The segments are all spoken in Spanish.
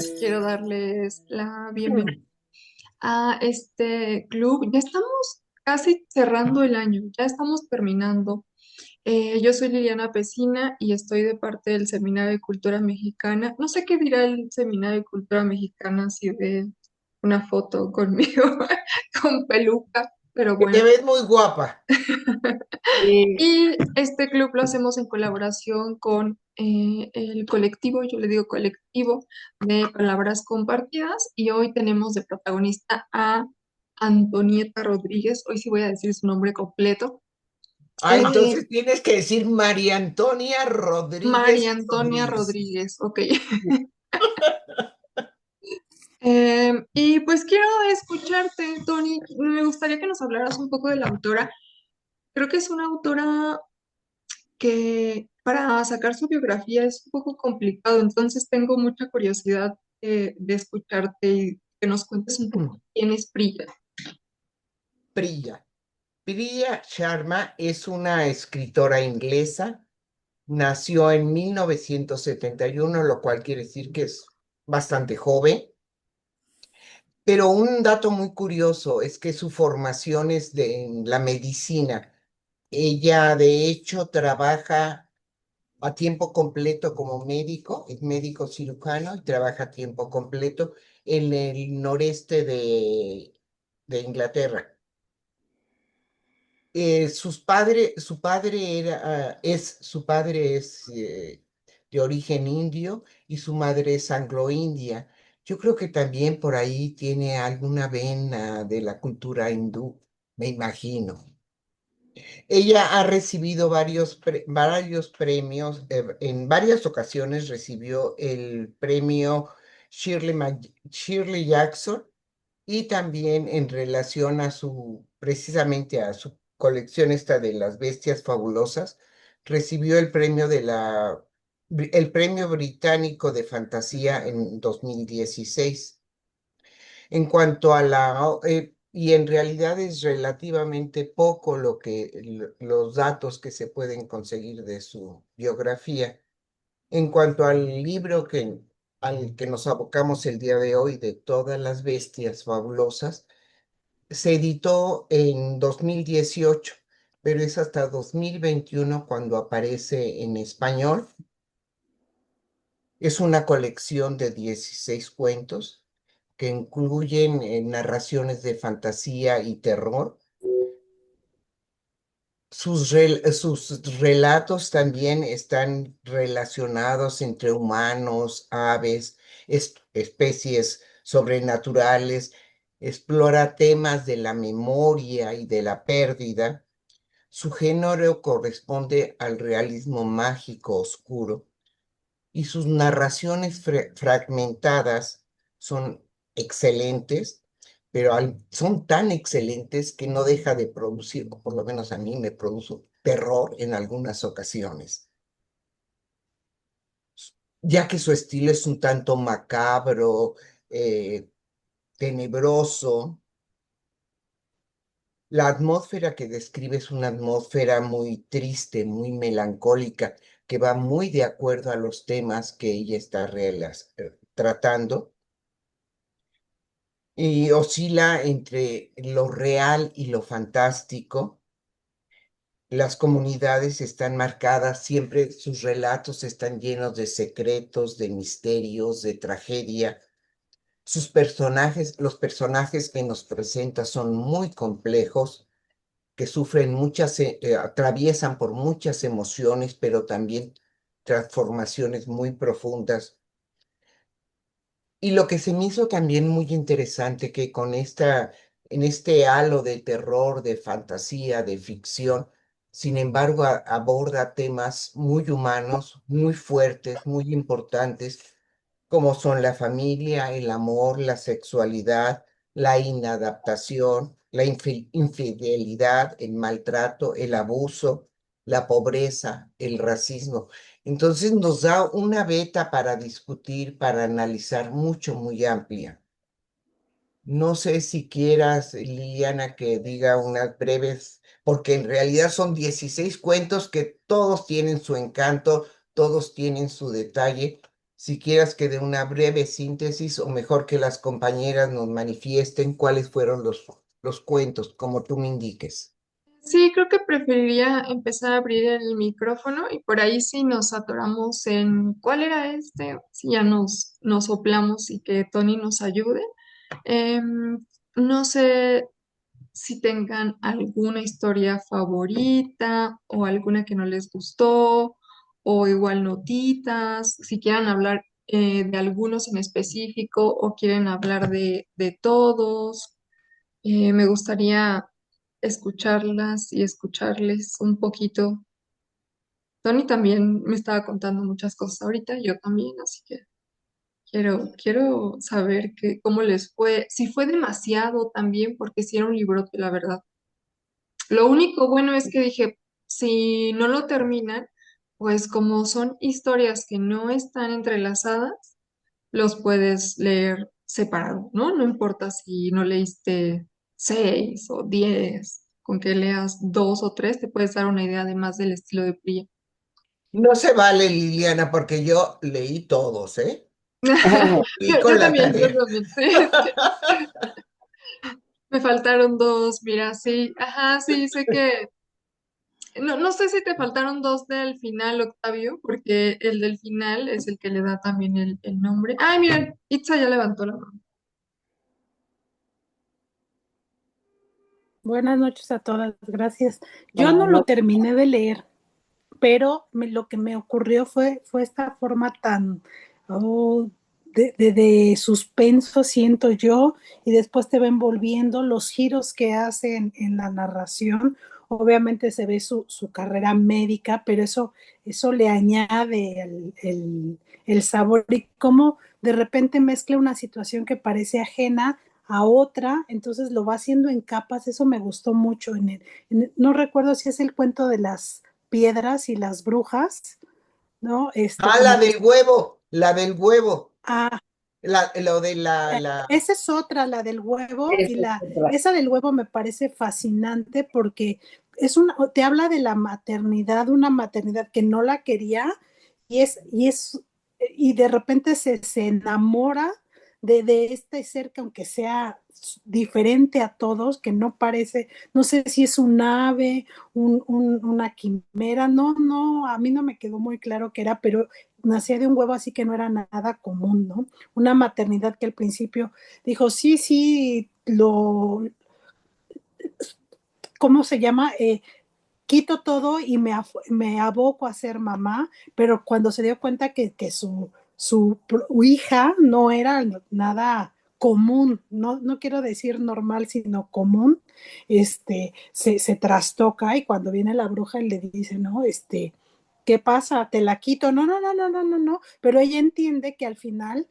pues quiero darles la bienvenida a este club. Ya estamos casi cerrando el año, ya estamos terminando. Yo soy Liliana Pesina y estoy de parte del Seminario de Cultura Mexicana. No sé qué dirá el Seminario de Cultura Mexicana si ve una foto conmigo con peluca, pero Que bueno. te ves muy guapa. Y este club lo hacemos en colaboración con el colectivo, yo le digo colectivo, de palabras compartidas. Y hoy tenemos de protagonista a Antonieta Rodríguez. Hoy sí voy a decir su nombre completo. Ah, Eh, entonces tienes que decir María Antonia María Rodríguez Antonia Rodríguez. Rodríguez, ok. Y pues quiero escucharte, Tony. Me gustaría que nos hablaras un poco de la autora. Creo que es una autora que para sacar su biografía es un poco complicado, entonces tengo mucha curiosidad de escucharte y que nos cuentes un poco quién es Priya. Priya. Priya Sharma es una escritora inglesa. Nació en 1971, lo cual quiere decir que es bastante joven. Pero un dato muy curioso es que su formación es en la medicina. Ella, de hecho, trabaja a tiempo completo como médico, es médico cirujano y trabaja a tiempo completo en el noreste de Inglaterra. Su padre su padre es de origen indio y su madre es anglo-india. Yo creo que también por ahí tiene alguna vena de la cultura hindú, me imagino. Ella ha recibido varios premios, en varias ocasiones recibió el premio Shirley Jackson y también en relación a precisamente a su colección esta de las bestias fabulosas, recibió el premio británico de fantasía en 2016. En cuanto a y en realidad es relativamente poco los datos que se pueden conseguir de su biografía. En cuanto al libro al que nos abocamos el día de hoy, de todas las bestias fabulosas, se editó en 2018, pero es hasta 2021 cuando aparece en español. Es una colección de 16 cuentos que incluyen narraciones de fantasía y terror. Sus relatos también están relacionados entre humanos, aves, especies sobrenaturales, explora temas de la memoria y de la pérdida. Su género corresponde al realismo mágico oscuro y sus narraciones fragmentadas son excelentes, pero son tan excelentes que no deja de producir, o por lo menos a mí me produce terror en algunas ocasiones, ya que su estilo es un tanto macabro, eh, tenebroso. La atmósfera que describe es una atmósfera muy triste, muy melancólica, que va muy de acuerdo a los temas que ella está tratando y oscila entre lo real y lo fantástico. Las comunidades están marcadas, siempre sus relatos están llenos de secretos, de misterios, de tragedia. Los personajes que nos presenta son muy complejos, que sufren atraviesan por muchas emociones, pero también transformaciones muy profundas. Y lo que se me hizo también muy interesante que en este halo de terror, de fantasía, de ficción, sin embargo, aborda temas muy humanos, muy fuertes, muy importantes, como son la familia, el amor, la sexualidad, la inadaptación, la infidelidad, el maltrato, el abuso, la pobreza, el racismo. Entonces nos da una beta para discutir, para analizar mucho, muy amplia. No sé si quieras, Liliana, que diga unas breves, porque en realidad son 16 cuentos que todos tienen su encanto, todos tienen su detalle. si quieras que dé una breve síntesis o mejor que las compañeras nos manifiesten cuáles fueron los cuentos, como tú me indiques. Sí, creo que preferiría empezar a abrir el micrófono y por ahí si nos atoramos en cuál era este, si ya nos soplamos y que Tony nos ayude. No sé si tengan alguna historia favorita o alguna que no les gustó o igual notitas, si quieran hablar de algunos en específico o quieren hablar de todos. Me gustaría escucharlas y escucharles un poquito. Tony también me estaba contando muchas cosas ahorita, yo también, así que quiero saber cómo les fue, si fue demasiado también, porque si era un librote, la verdad. Lo único bueno es que dije, si no lo terminan, pues como son historias que no están entrelazadas, los puedes leer separado, ¿no? No importa si no leíste 6 o 10, con que leas 2 o 3, te puedes dar una idea además del estilo de Priya. No se vale, Liliana, porque yo leí todos, ¿eh? Y Yo con la también, yo tarea. también. Sí, sí. Me faltaron dos, mira, sí, ajá, sí, sé que no sé si te faltaron dos del final, Octavio, porque el del final es el que le da también el nombre. Ay, miren, Itza ya levantó la mano. Buenas noches a todas, gracias. Yo no Buenas lo noches. terminé de leer, pero lo que me ocurrió fue esta forma tan de suspenso, siento yo, y después te va envolviendo los giros que hace en la narración. Obviamente se ve su carrera médica, pero eso le añade el sabor y cómo de repente mezcla una situación que parece ajena a otra, entonces lo va haciendo en capas, eso me gustó mucho. No recuerdo si es el cuento de las piedras y las brujas, ¿no? Ah, la Como que, del huevo, la del huevo, ah, lo de la... esa es otra, la del huevo, y Esa es otra. esa del huevo me parece fascinante porque te habla de la maternidad, una maternidad que no la quería y de repente se enamora de este ser que aunque sea diferente a todos, que no parece, no sé si es un ave, una quimera, no, a mí no me quedó muy claro qué era, pero nacía de un huevo así que no era nada común, ¿no? Una maternidad que al principio dijo, sí, ¿cómo se llama? Quito todo y me aboco a ser mamá, pero cuando se dio cuenta que su hija no era nada común, no quiero decir normal, sino común, se trastoca y cuando viene la bruja y le dice, no, ¿qué pasa? Te la quito. No, pero ella entiende que al final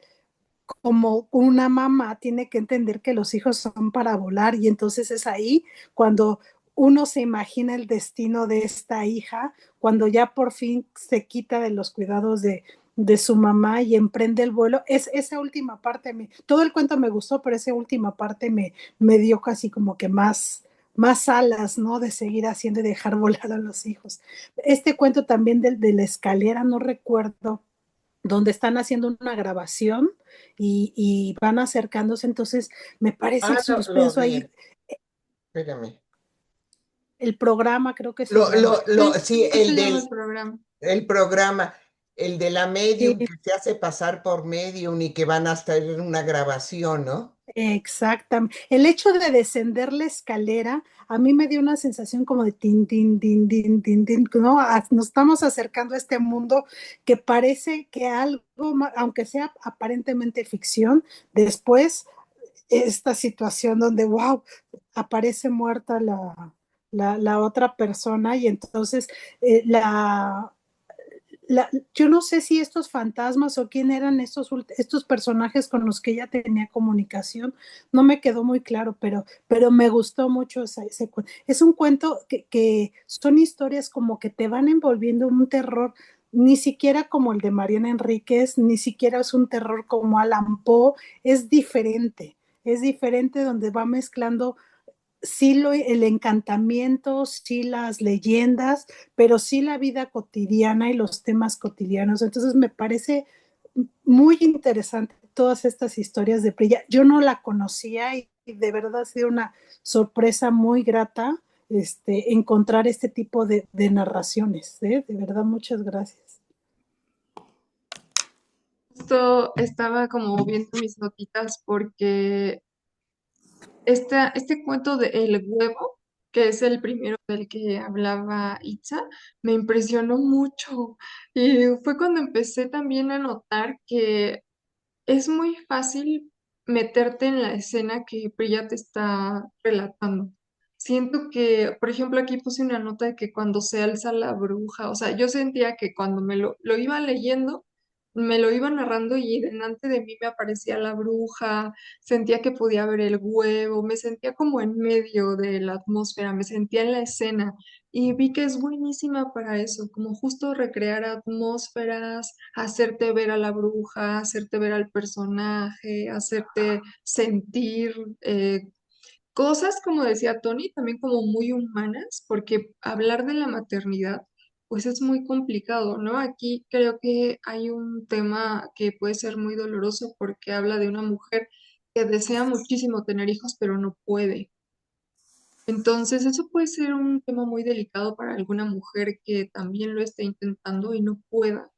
como una mamá tiene que entender que los hijos son para volar y entonces es ahí cuando uno se imagina el destino de esta hija, cuando ya por fin se quita de los cuidados de su mamá y emprende el vuelo. Esa última parte, todo el cuento me gustó, pero esa última parte me dio casi como que más alas, ¿no? De seguir haciendo y dejar volar a los hijos. Este cuento también de la escalera, no recuerdo, donde están haciendo una grabación y van acercándose, entonces me parece el Ah, no, lo suspenso vi, ahí, espérame. el programa creo que se llama. Sí, Sí, así se llama el programa. el programa, el de la Sí, medium que se hace pasar por medium y que van a estar en una grabación, ¿no? exactamente. El hecho de descender la escalera a mí me dio una sensación como de tin, ¿no? Nos estamos acercando a este mundo que parece que algo, aunque sea aparentemente ficción, después esta situación donde, wow, aparece muerta la otra persona y entonces eh, la, yo no sé si estos fantasmas o quién eran estos personajes con los que ella tenía comunicación, no me quedó muy claro, pero me gustó mucho ese cuento. Es un cuento que son historias como que te van envolviendo un terror, ni siquiera como el de Mariana Enríquez, ni siquiera es un terror como Alan Poe, es diferente donde va mezclando sí el encantamiento, sí las leyendas, pero sí la vida cotidiana y los temas cotidianos. Entonces me parece muy interesante todas estas historias de Priya. Yo no la conocía y de verdad ha sido una sorpresa muy grata encontrar este tipo de narraciones. De verdad, muchas gracias. Justo estaba como viendo mis notitas porque este cuento de El huevo, que es el primero del que hablaba Itza, me impresionó mucho. Y fue cuando empecé también a notar que es muy fácil meterte en la escena que Priya te está relatando. Siento que, por ejemplo, aquí puse una nota de que cuando se alza la bruja, o sea, yo sentía que cuando lo iba leyendo, me lo iba narrando y delante de mí me aparecía la bruja, sentía que podía ver el huevo, me sentía como en medio de la atmósfera, me sentía en la escena y vi que es buenísima para eso, como justo recrear atmósferas, hacerte ver a la bruja, hacerte ver al personaje, hacerte sentir cosas, como decía Tony, también como muy humanas, porque hablar de la maternidad, pues es muy complicado, ¿no? Aquí creo que hay un tema que puede ser muy doloroso porque habla de una mujer que desea muchísimo tener hijos, pero no puede. Entonces, eso puede ser un tema muy delicado para alguna mujer que también lo esté intentando y no pueda.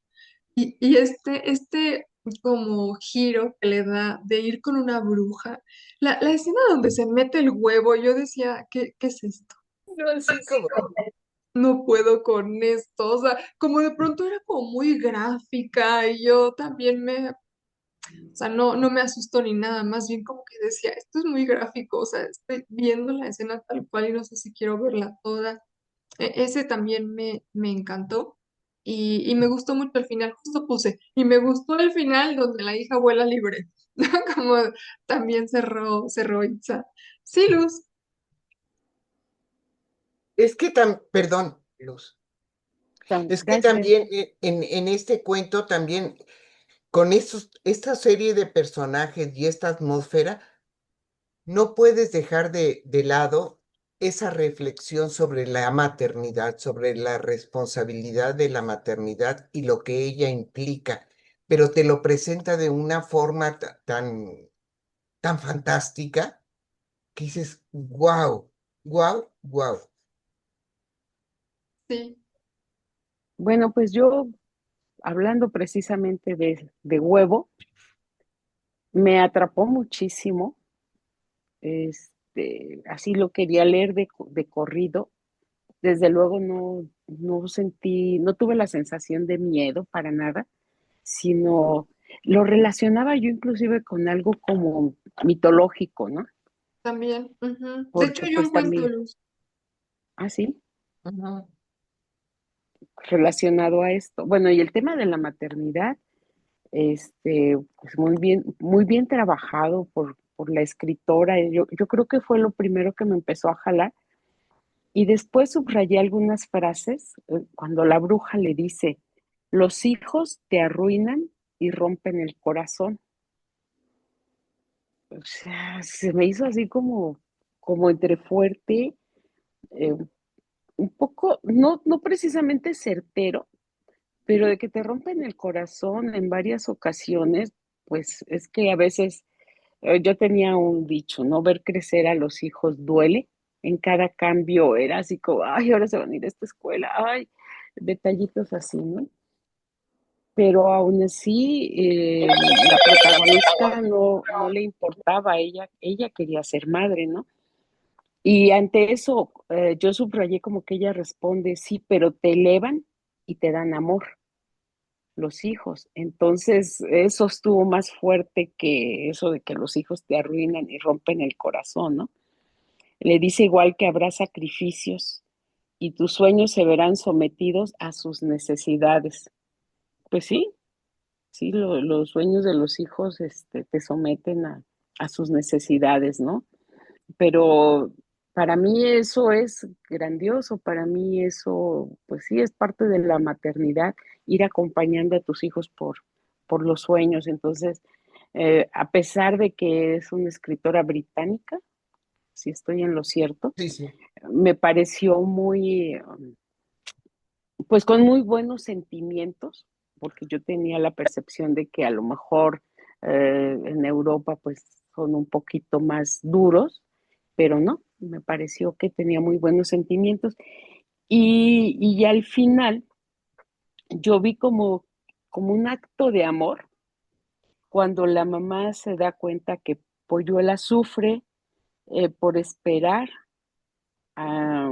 Y este como giro que le da de ir con una bruja, la escena donde se mete el huevo, yo decía, ¿qué es esto? No, así como, No puedo con esto, o sea, como de pronto era como muy gráfica y yo también o sea, no me asustó ni nada, más bien como que decía, esto es muy gráfico, o sea, estoy viendo la escena tal cual y no sé si quiero verla toda. Ese también me encantó y me gustó mucho el final, justo puse, y me gustó el final donde la hija vuela libre, ¿no? Como también cerró Itza. Sí, Luz, es que perdón, Luz, es que Gracias. también en este cuento también con esta serie de personajes y esta atmósfera, no puedes dejar de lado esa reflexión sobre la maternidad, sobre la responsabilidad de la maternidad y lo que ella implica, pero te lo presenta de una forma tan fantástica que dices, wow, wow, wow. sí, Bueno, pues yo, hablando precisamente de huevo, me atrapó muchísimo. Así lo quería leer de corrido. Desde luego no sentí, no tuve la sensación de miedo para nada, sino lo relacionaba yo inclusive con algo como mitológico, ¿no? también. Ujú. De hecho, Porque hay un pues cuento, también, Luz. sí, Ujú. relacionado a esto. Bueno, y el tema de la maternidad, pues muy bien trabajado por la escritora. Yo creo que fue lo primero que me empezó a jalar. Y después subrayé algunas frases cuando la bruja le dice, los hijos te arruinan y rompen el corazón. O sea, se me hizo así como entre fuerte, eh, un poco, no precisamente certero, pero de que te rompen el corazón en varias ocasiones, pues es que a veces yo tenía un dicho, ¿no? Ver crecer a los hijos duele. En cada cambio era así como, ay, ahora se van a ir a esta escuela, ay, detallitos así, ¿no? Pero aún así, la protagonista no le importaba, ella quería ser madre, ¿no? Y ante eso, yo subrayé como que ella responde, sí, pero te elevan y te dan amor, los hijos. Entonces, eso estuvo más fuerte que eso de que los hijos te arruinan y rompen el corazón, ¿no? Le dice igual que habrá sacrificios y tus sueños se verán sometidos a sus necesidades. Pues sí, sí, los sueños de los hijos te someten a sus necesidades, ¿no? Pero para mí eso es grandioso, para mí eso, pues sí, es parte de la maternidad, ir acompañando a tus hijos por los sueños. Entonces, a pesar de que es una escritora británica, si estoy en lo cierto, Sí, sí. me pareció muy, pues con muy buenos sentimientos, porque yo tenía la percepción de que a lo mejor en Europa pues son un poquito más duros, pero no, me pareció que tenía muy buenos sentimientos. Y al final yo vi como un acto de amor cuando la mamá se da cuenta que Polluela sufre por esperar a,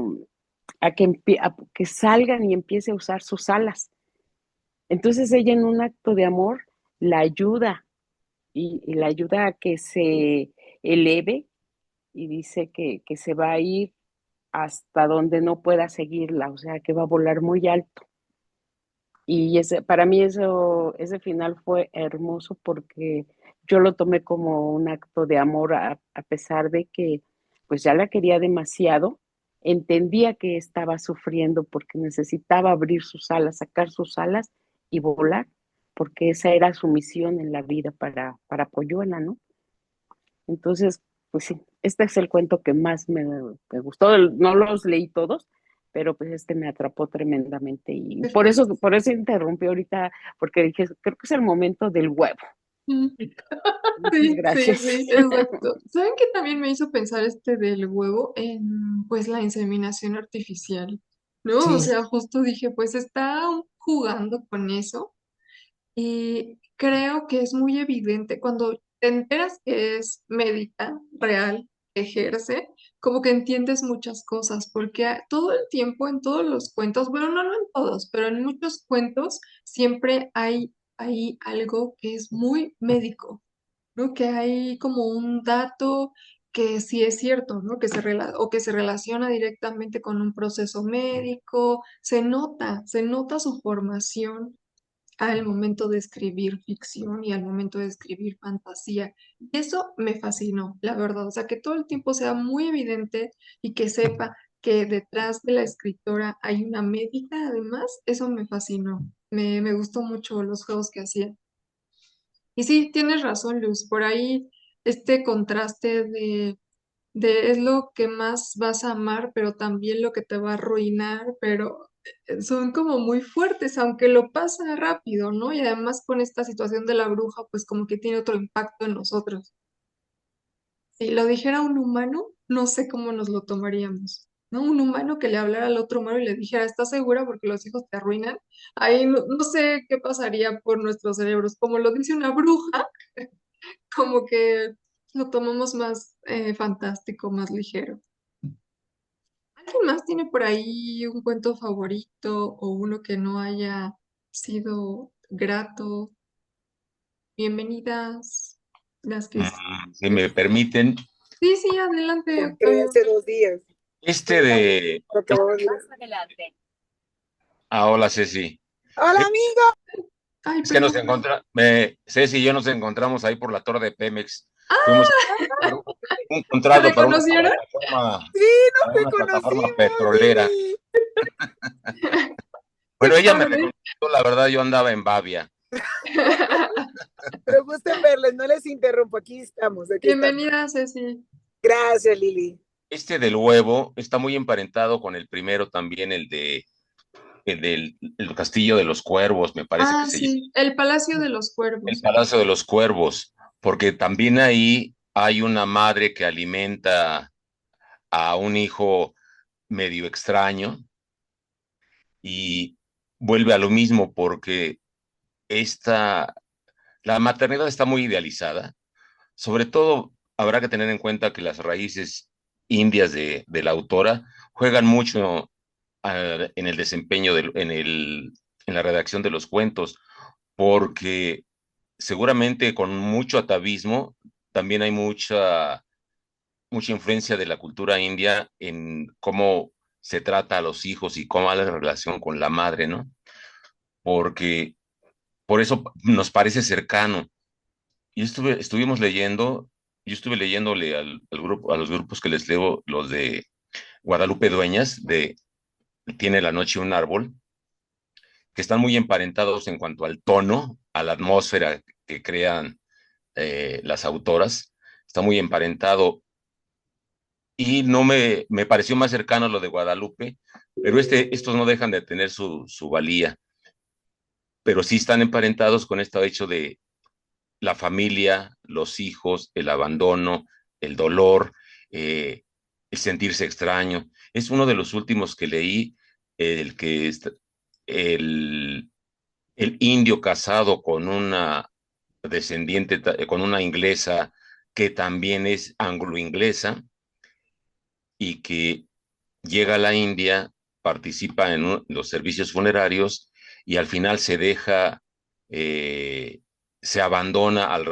a que salgan y empiece a usar sus alas. Entonces ella en un acto de amor la ayuda y la ayuda a que se eleve y dice que se va a ir hasta donde no pueda seguirla, o sea, que va a volar muy alto. Y para mí ese final fue hermoso porque yo lo tomé como un acto de amor a pesar de que pues ya la quería demasiado, entendía que estaba sufriendo porque necesitaba abrir sus alas, sacar sus alas y volar, porque esa era su misión en la vida para Polluela, ¿no? Entonces, pues sí, este es el cuento que más me gustó. No los leí todos, pero pues este me atrapó tremendamente y por eso interrumpí ahorita, porque dije, creo que es el momento del huevo. Muchas Sí, sí, gracias. sí, exacto. ¿Saben qué también me hizo pensar este del huevo en pues la inseminación artificial? ¿No? O Sí, sea, justo dije, pues está jugando con eso y creo que es muy evidente cuando te enteras que es médica real, que ejerce, como que entiendes muchas cosas, porque todo el tiempo en todos los cuentos, bueno, no en todos, pero en muchos cuentos siempre hay algo que es muy médico, ¿no? Que hay como un dato que sí es cierto, ¿no? O que se relaciona directamente con un proceso médico, se nota su formación al momento de escribir ficción y al momento de escribir fantasía. Y eso me fascinó, la verdad. O sea, que todo el tiempo sea muy evidente y que sepa que detrás de la escritora hay una médica, además, eso me fascinó. Me gustó mucho los juegos que hacía. Y sí, tienes razón, Luz, por ahí este contraste de es lo que más vas a amar, pero también lo que te va a arruinar, pero son como muy fuertes, aunque lo pasa rápido, ¿no? Y además con esta situación de la bruja, pues como que tiene otro impacto en nosotros. Si lo dijera un humano, no sé cómo nos lo tomaríamos, ¿no? Un humano que le hablara al otro humano y le dijera, ¿estás segura porque los hijos te arruinan? Ahí no sé qué pasaría por nuestros cerebros. Como lo dice una bruja, como que lo tomamos más fantástico, más ligero. ¿Alguien más tiene por ahí un cuento favorito o uno que no haya sido grato? Bienvenidas, las que... Si me permiten, Sí, sí, adelante, Entré Octavio. hace 2 días. este de... Lo acabo de- Hola Ceci. Hola, Es amigo. Ay, es que nos perdón. encontramos, Ceci y yo nos encontramos ahí por la torre de Pemex. Fuimos ¡Ah! a hacer un ¿Se contrato reconocieron? Sí, para nos una plataforma reconocimos, petrolera. Lili. ¡Qué Bueno, ella me padre! reconoció, la verdad yo andaba en Bavia. Pero gusten verles, no les interrumpo. Aquí estamos, aquí estamos. Bienvenida, Ceci. Gracias, Lili. Este del huevo está muy emparentado con el primero también, el Castillo de los Cuervos, me parece que Ah, se llama. sí, el Palacio de los El Cuervos. Palacio de los Cuervos, porque también ahí hay una madre que alimenta a un hijo medio extraño y vuelve a lo mismo porque esta, la maternidad está muy idealizada. Sobre todo, habrá que tener en cuenta que las raíces indias de la autora juegan mucho en el desempeño, en la redacción de los cuentos, porque seguramente con mucho atavismo también hay mucha influencia de la cultura india en cómo se trata a los hijos y cómo va la relación con la madre, ¿no? Porque por eso nos parece cercano. Estuvimos leyendo, yo estuve leyéndole al grupo, a los grupos que les leo, los de Guadalupe Dueñas, de Tiene la noche un árbol, que están muy emparentados en cuanto al tono, a la atmósfera que crean las autoras, está muy emparentado y no me pareció más cercano a lo de Guadalupe, pero estos no dejan de tener su valía. pero sí están emparentados con este hecho de la familia, los hijos, el abandono, el dolor, el sentirse extraño. Es uno de los últimos que leí, el que el, el indio casado con una descendiente, con una inglesa que también es anglo-inglesa y que llega a la India, participa en los servicios funerarios y al final se deja, eh, se abandona a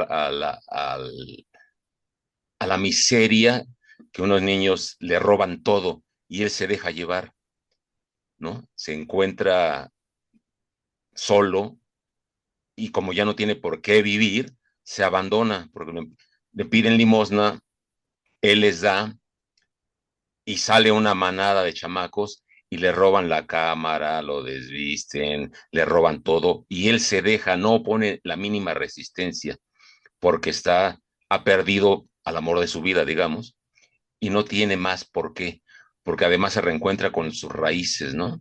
la miseria, que unos niños le roban todo y él se deja llevar, ¿no? Se encuentra solo y como ya no tiene por qué vivir, se abandona porque le piden limosna, él les da y sale una manada de chamacos y le roban la cámara, lo desvisten, le roban todo y él se deja, no pone la mínima resistencia porque ha perdido al amor de su vida, digamos, y no tiene más por qué, porque además se reencuentra con sus raíces, ¿no?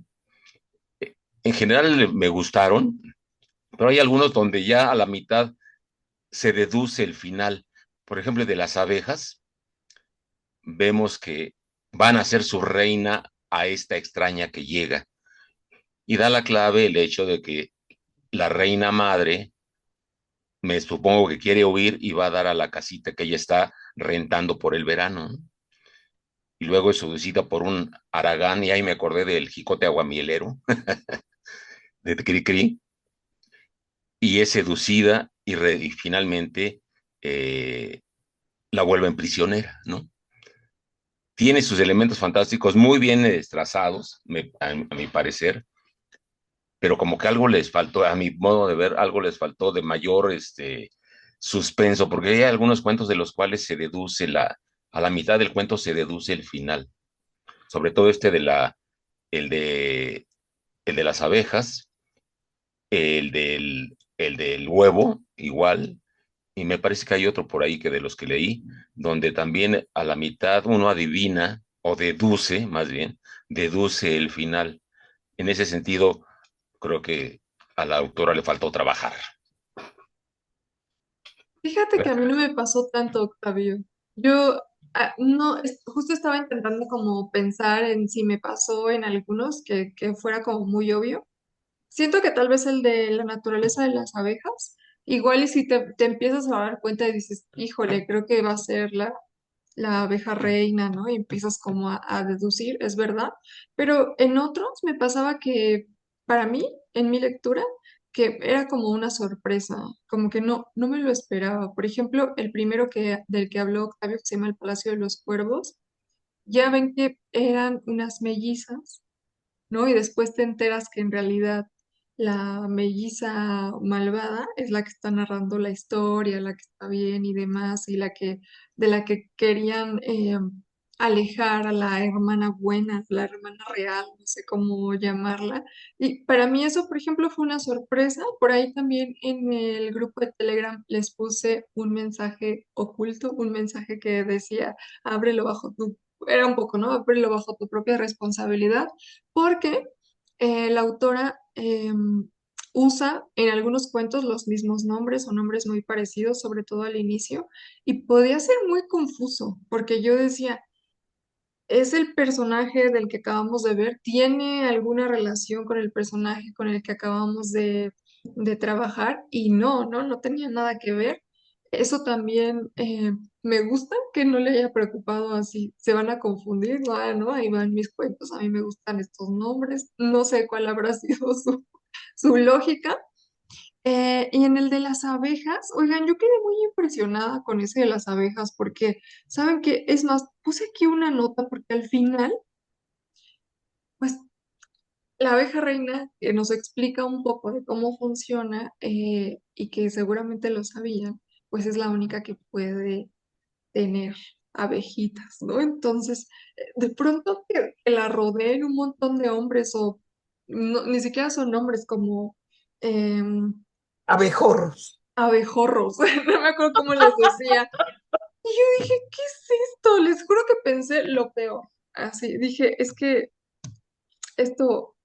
En general me gustaron, pero hay algunos donde ya a la mitad se deduce el final. Por ejemplo, de las abejas, vemos que van a ser su reina a esta extraña que llega. Y da la clave el hecho de que la reina madre, me supongo que quiere huir y va a dar a la casita que ella está rentando por el verano, ¿no? Y luego es seducida por un haragán, y ahí me acordé del jicote aguamielero de Cricri, y es seducida y finalmente eh, la vuelven prisionera, ¿no? Tiene sus elementos fantásticos muy bien trazados, a mi parecer, pero como que algo les faltó, a mi modo de ver, algo les faltó de mayor suspenso, porque hay algunos cuentos de los cuales se deduce a la mitad del cuento se deduce el final, sobre todo el de, el de las abejas, el del huevo, igual, y me parece que hay otro por ahí que de los que leí, donde también a la mitad uno adivina, o deduce, más bien, deduce el final. En ese sentido, creo que a la autora le faltó trabajar. Fíjate que a mí no me pasó tanto, Octavio. Yo no, justo estaba intentando como pensar en si me pasó en algunos que fuera como muy obvio. Siento que tal vez el de la naturaleza de las abejas, igual y si te empiezas a dar cuenta y dices, híjole, creo que va a ser la abeja reina, ¿no? Y empiezas como a deducir, es verdad. Pero en otros me pasaba que para mí, en mi lectura, que era como una sorpresa, como que no me lo esperaba. Por ejemplo, el primero del que habló Octavio, que se llama El Palacio de los Cuervos, ya ven que eran unas mellizas, ¿no? Y después te enteras que en realidad la melliza malvada es la que está narrando la historia, la que está bien y demás, y de la que querían alejar a la hermana buena, la hermana real, no sé cómo llamarla. Y para mí eso, por ejemplo, fue una sorpresa. Por ahí también en el grupo de Telegram les puse un mensaje oculto, un mensaje que decía, ábrelo bajo era un poco, ¿no? Ábrelo bajo tu propia responsabilidad porque la autora usa en algunos cuentos los mismos nombres o nombres muy parecidos, sobre todo al inicio, y podía ser muy confuso, porque yo decía, ¿es el personaje del que acabamos de ver? ¿Tiene alguna relación con el personaje con el que acabamos de trabajar? Y no tenía nada que ver. Eso también me gusta que no le haya preocupado así. Se van a confundir, ¿no? Ahí van mis cuentos. A mí me gustan estos nombres. No sé cuál habrá sido su lógica. Y en el de las abejas, oigan, yo quedé muy impresionada con ese de las abejas porque, ¿saben qué? Es más, puse aquí una nota porque al final, pues la abeja reina nos explica un poco de cómo funciona y que seguramente lo sabían, pues es la única que puede tener abejitas, ¿no? Entonces, de pronto que la rodeen un montón de hombres o ni siquiera son hombres como... em, Abejorros. abejorros, no me acuerdo cómo les decía. Y yo dije, ¿qué es esto? Les juro que pensé lo peor. Así, dije, es que esto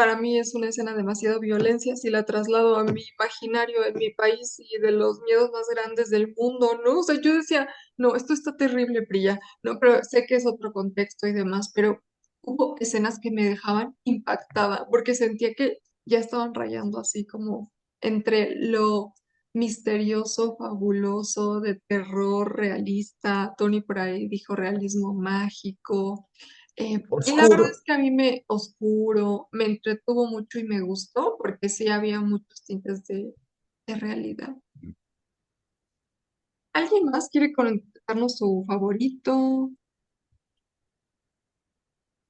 para mí es una escena demasiado violencia si la traslado a mi imaginario en mi país y de los miedos más grandes del mundo, ¿no? O sea, yo decía, no, esto está terrible, Priya, no, pero sé que es otro contexto y demás, pero hubo escenas que me dejaban impactada porque sentía que ya estaban rayando así como entre lo misterioso, fabuloso, de terror realista. Tony por ahí dijo realismo mágico. Y la verdad Oscuro. es que a mí me oscuro, me entretuvo mucho y me gustó porque sí había muchos tintes de realidad. ¿Alguien más quiere contarnos su favorito?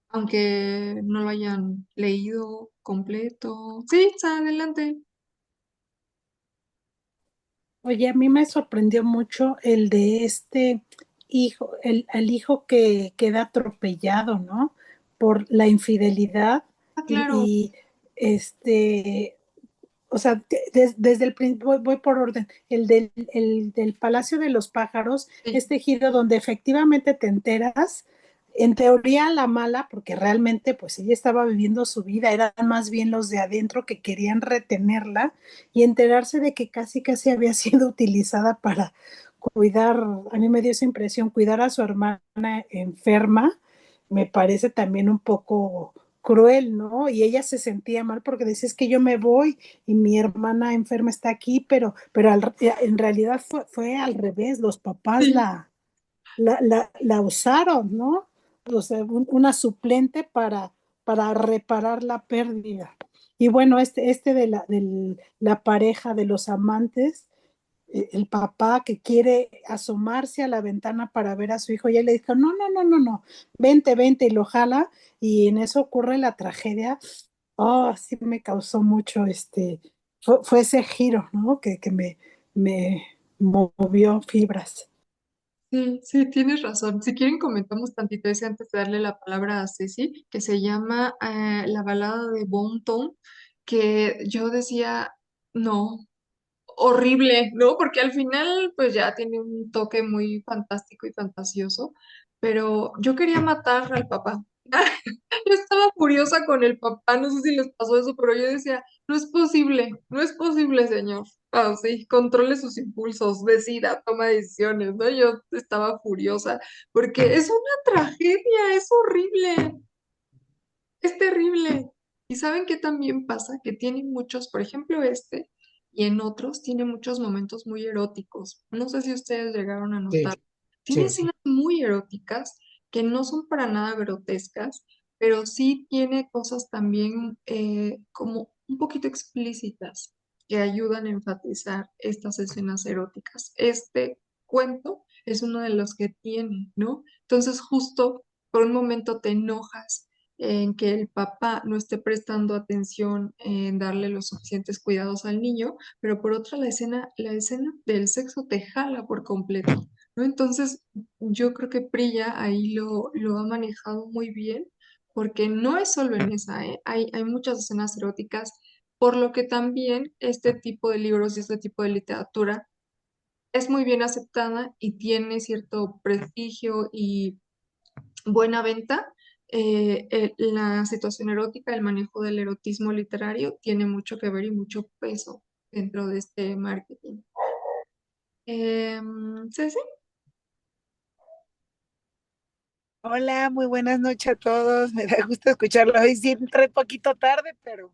Aunque no lo hayan leído completo. Sí, adelante. Oye, a mí me sorprendió mucho el de este hijo, el hijo que queda atropellado, ¿no? Por la infidelidad Ah, y, claro. y, este, o sea, desde el principio, voy por orden, el del Palacio de los Pájaros, Sí, este giro donde efectivamente te enteras, en teoría la mala, porque realmente pues ella estaba viviendo su vida, eran más bien los de adentro que querían retenerla y enterarse de que casi casi había sido utilizada para cuidar, a mí me dio esa impresión, cuidar a su hermana enferma, me parece también un poco cruel, ¿no? Y ella se sentía mal porque decía, es que yo me voy y mi hermana enferma está aquí, pero en realidad fue al revés, los papás sí. la usaron, ¿no? O sea, una suplente para reparar la pérdida. Y bueno, este la pareja de los amantes, el papá que quiere asomarse a la ventana para ver a su hijo, y él le dijo, no, no, no, no, no, vente, vente, y lo jala, y en eso ocurre la tragedia. Oh, sí me causó mucho, fue ese giro, ¿no? Que me movió fibras. Sí, sí, tienes razón. Si quieren comentamos tantito ese antes de darle la palabra a Ceci, que se llama La balada de Bon Ton, que yo decía, no, horrible, ¿no? Porque al final pues ya tiene un toque muy fantástico y fantasioso, pero yo quería matar al papá. Yo estaba furiosa con el papá, no sé si les pasó eso, pero yo decía, no es posible, no es posible, señor. Ah, sí, controle sus impulsos, decida, toma decisiones, ¿no? Yo estaba furiosa porque es una tragedia, es horrible, es terrible. ¿Y saben qué también pasa? Que tiene muchos, por ejemplo, y en otros tiene muchos momentos muy eróticos. No sé si ustedes llegaron a Sí, notar. Tiene sí. escenas muy eróticas que no son para nada grotescas, pero sí tiene cosas también como un poquito explícitas que ayudan a enfatizar estas escenas eróticas. Este cuento es uno de los que tiene, ¿no? Entonces justo por un momento te enojas en que el papá no esté prestando atención en darle los suficientes cuidados al niño, pero por otra la escena del sexo te jala por completo, ¿no? Entonces, yo creo que Priya ahí lo ha manejado muy bien, porque no es solo en esa, ¿eh? Hay muchas escenas eróticas, por lo que también este tipo de libros y este tipo de literatura es muy bien aceptada y tiene cierto prestigio y buena venta. La situación erótica, el manejo del erotismo literario tiene mucho que ver y mucho peso dentro de este marketing. Sí, sí. Hola, muy buenas noches a todos. Me da gusto escucharlo. Hoy sí entré poquito tarde, pero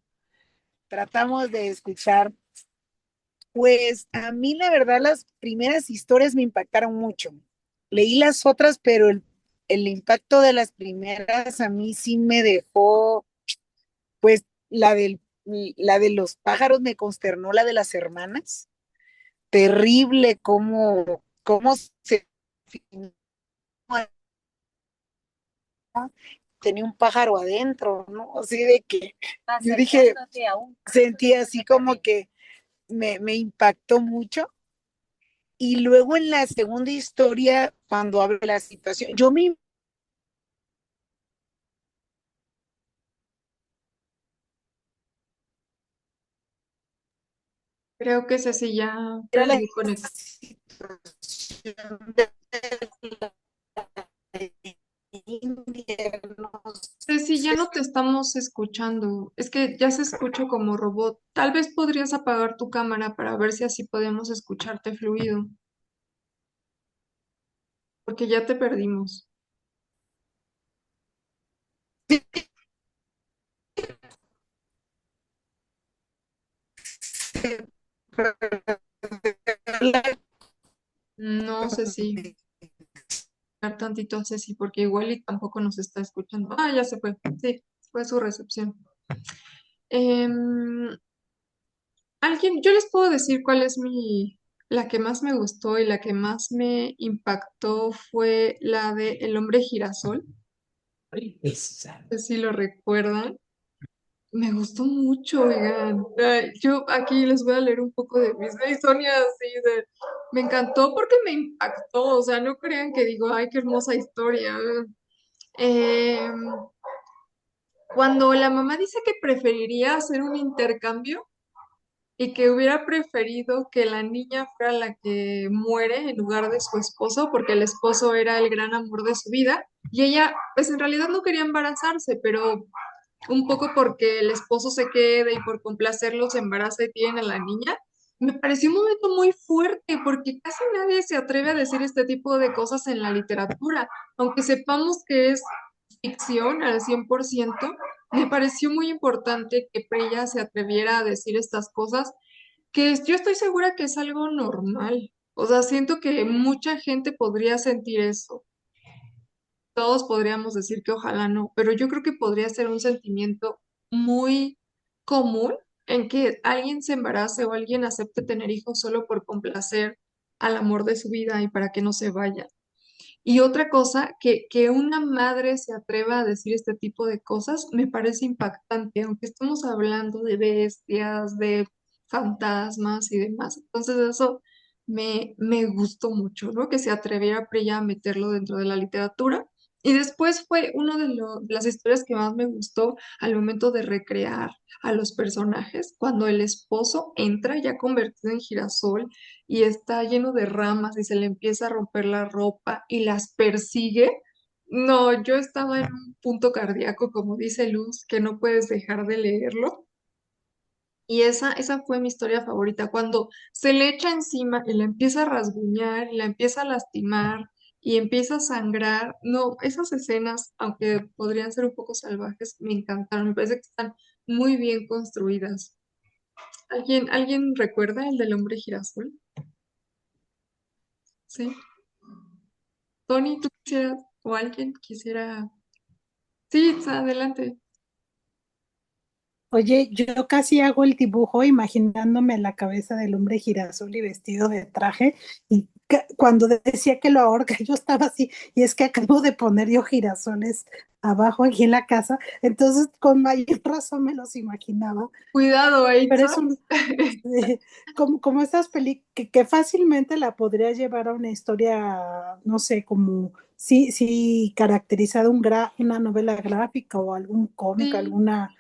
tratamos de escuchar. Pues a mí la verdad las primeras historias me impactaron mucho. Leí las otras, pero el impacto de las primeras a mí sí me dejó, pues la de los pájaros me consternó, la de las hermanas. Terrible cómo se tenía un pájaro adentro, ¿no? Así de que yo dije, sentí así como que me impactó mucho. Y luego en la segunda historia, cuando habla de la situación, yo me... Creo que Ceci ya Era la perdió conexión. situación de invierno, Ceci, ya no te estamos escuchando. Es que ya se escucha como robot. Tal vez podrías apagar tu cámara para ver si así podemos escucharte fluido, porque ya te perdimos. No sé si dar tantito a Ceci, porque igual y tampoco nos está escuchando. Ah, ya se fue. Sí, fue su recepción. Em, yo les puedo decir cuál es la que más me gustó y la que más me impactó fue la de El hombre girasol. Esa. No sé si lo recuerdan. Me gustó mucho, oigan. Yo aquí les voy a leer un poco de mis historias, me encantó porque me impactó, o sea, no crean que digo, ay, qué hermosa historia. Em, Cuando la mamá dice que preferiría hacer un intercambio y que hubiera preferido que la niña fuera la que muere en lugar de su esposo, porque el esposo era el gran amor de su vida, y ella, pues en realidad no quería embarazarse, pero un poco porque el esposo se queda y por complacerlo se embaraza y tiene a la niña. Me pareció un momento muy fuerte porque casi nadie se atreve a decir este tipo de cosas en la literatura, aunque sepamos que es ficción al 100%. Me pareció muy importante que ella se atreviera a decir estas cosas, yo estoy segura que es algo normal. O sea, siento que mucha gente podría sentir eso. Todos podríamos decir que ojalá no, pero yo creo que podría ser un sentimiento muy común en que alguien se embarace o alguien acepte tener hijos solo por complacer al amor de su vida y para que no se vaya. Y otra cosa, que una madre se atreva a decir este tipo de cosas, me parece impactante, aunque estamos hablando de bestias, de fantasmas y demás. Entonces eso me gustó mucho, ¿no? Que se atreviera ella a meterlo dentro de la literatura. Y después fue una de las historias que más me gustó al momento de recrear a los personajes, cuando el esposo entra ya convertido en girasol y está lleno de ramas y se le empieza a romper la ropa y las persigue. No, yo estaba en un punto cardíaco, como dice Luz, que no puedes dejar de leerlo. Y esa fue mi historia favorita, cuando se le echa encima y la empieza a rasguñar y la empieza a lastimar y empieza a sangrar. No, esas escenas, aunque podrían ser un poco salvajes, me encantaron. Me parece que están muy bien construidas. ¿Alguien recuerda el del hombre girasol? Sí. Tony, ¿tú quisieras o alguien quisiera? Sí, adelante. Oye, yo casi hago el dibujo imaginándome la cabeza del hombre girasol y vestido de traje, y cuando decía que lo ahorca, yo estaba así, y es que acabo de poner yo girasoles abajo aquí en la casa, entonces con mayor razón me los imaginaba, Cuidado, pero Aixa. es un, como estas películas que fácilmente la podría llevar a una historia, no sé, como sí caracterizada una novela gráfica o algún cómic, Sí, alguna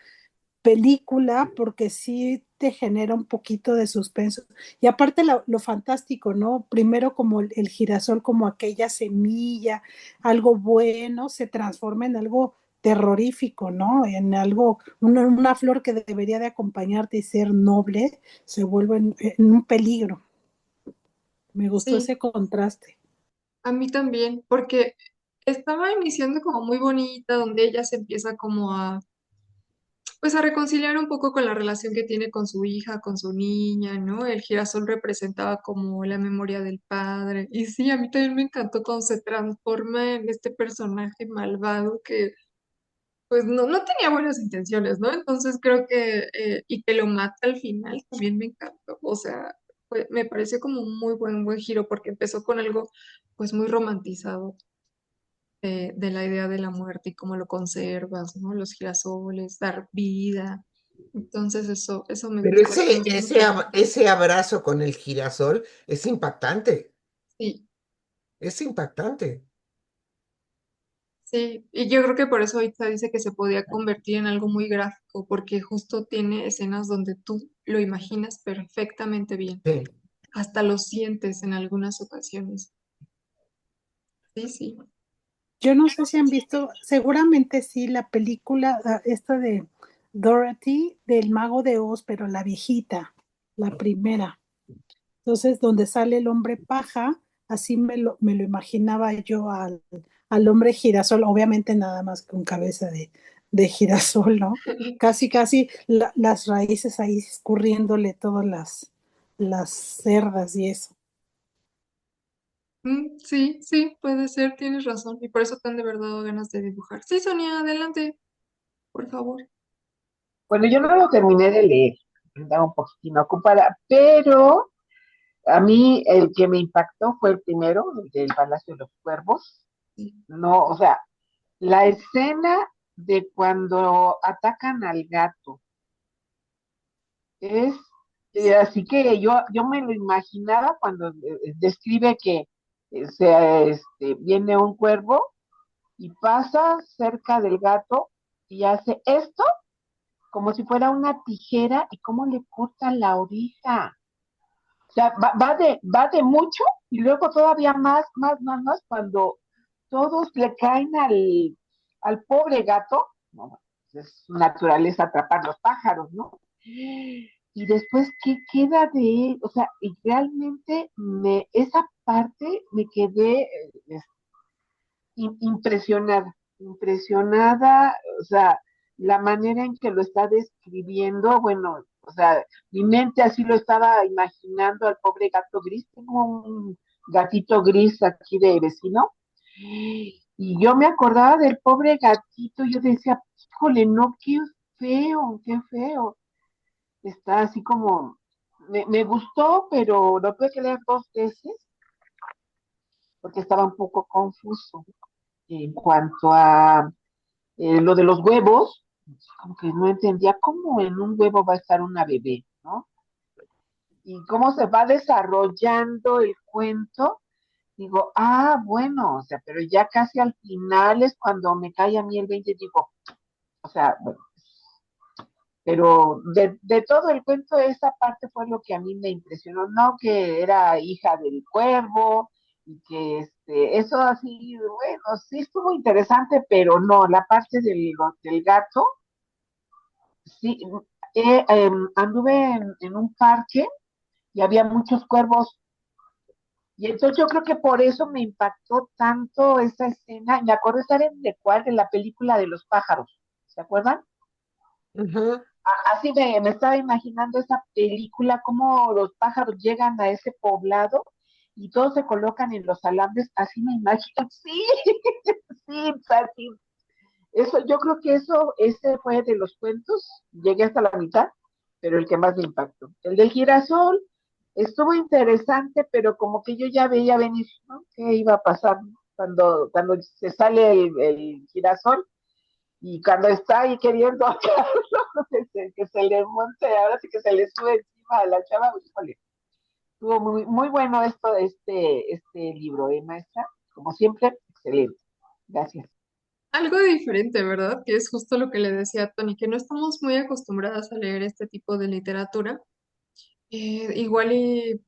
película, porque sí te genera un poquito de suspenso. Y aparte lo fantástico, ¿no? Primero como el girasol, como aquella semilla, algo bueno, se transforma en algo terrorífico, ¿no? En algo, una flor que debería de acompañarte y ser noble, se vuelve en un peligro. Me gustó sí, ese contraste. a mí también, porque estaba iniciando como muy bonita, donde ella se empieza como pues a reconciliar un poco con la relación que tiene con su hija, con su niña, ¿no? El girasol representaba como la memoria del padre. Y sí, a mí también me encantó cuando se transforma en este personaje malvado que pues no tenía buenas intenciones, ¿no? Entonces creo que, y que lo mata al final, también me encantó. O sea, me pareció como un muy buen giro porque empezó con algo pues muy romantizado de la idea de la muerte y cómo lo conservas, ¿no? Los girasoles, dar vida. Entonces eso me Pero gustó. Eso me gustó mucho. ese abrazo con el girasol Sí, es impactante. sí. Y yo creo que por eso Itza dice que se podía convertir en algo muy gráfico, porque justo tiene escenas donde tú lo imaginas perfectamente bien. Sí. Hasta lo sientes en algunas ocasiones. Sí, sí. Yo no sé si han visto, seguramente sí, la película esta de Dorothy del Mago de Oz, pero la viejita, la primera. Entonces, donde sale el hombre paja, así me lo imaginaba yo al hombre girasol, obviamente nada más con cabeza de girasol, ¿no? Casi, casi las raíces ahí escurriéndole todas las cerdas y eso. Sí, sí, puede ser, tienes razón. Y por eso te han de verdad dado ganas de dibujar. Sí, Sonia, adelante, por favor. Bueno, yo no lo terminé de leer, andaba un poquitín ocupada, pero a mí el que me impactó fue el primero, el del Palacio de los Cuervos. Sí. No, o sea, la escena de cuando atacan al gato es así que yo me lo imaginaba cuando describe que viene un cuervo y pasa cerca del gato y hace esto como si fuera una tijera y cómo le corta la oreja. O sea, va de mucho y luego todavía más cuando todos le caen al pobre gato, no, es su naturaleza atrapar los pájaros, ¿no? Y después, ¿qué queda de él? O sea, y realmente esa parte me quedé impresionada, o sea, la manera en que lo está describiendo, bueno, o sea, mi mente así lo estaba imaginando al pobre gato gris, tengo un gatito gris aquí de vecino, y yo me acordaba del pobre gatito, yo decía, híjole, no, qué feo, está así como, me gustó, pero lo tuve que leer 2 veces, porque estaba un poco confuso en cuanto a lo de los huevos, como que no entendía cómo en un huevo va a estar una bebé, ¿no? Y cómo se va desarrollando el cuento. Digo, bueno, o sea, pero ya casi al final es cuando me cae a mí el 20, digo, o sea, bueno, pero de todo el cuento, esa parte fue lo que a mí me impresionó, no que era hija del cuervo y que eso así, bueno, sí estuvo interesante, pero no, la parte del gato. Sí, anduve en un parque y había muchos cuervos. Y entonces yo creo que por eso me impactó tanto esa escena. Me acuerdo, ¿saben de cuál? De la película de los pájaros. ¿Se acuerdan? Ujú. Así me estaba imaginando esa película, cómo los pájaros llegan a ese poblado y todos se colocan en los alambres. Así me imagino. Sí, sí, así. Eso, yo creo que ese fue de los cuentos, llegué hasta la mitad, pero el que más me impactó. El del girasol estuvo interesante, pero como que yo ya veía venir, ¿no? ¿Qué iba a pasar cuando se sale el girasol y cuando está ahí queriendo que se le monte, ahora sí que se le sube encima a la chava, híjole, estuvo muy, muy bueno este libro, maestra? Como siempre, excelente. Gracias. Algo diferente, ¿verdad? Que es justo lo que le decía a Tony, que no estamos muy acostumbradas a leer este tipo de literatura. Igual y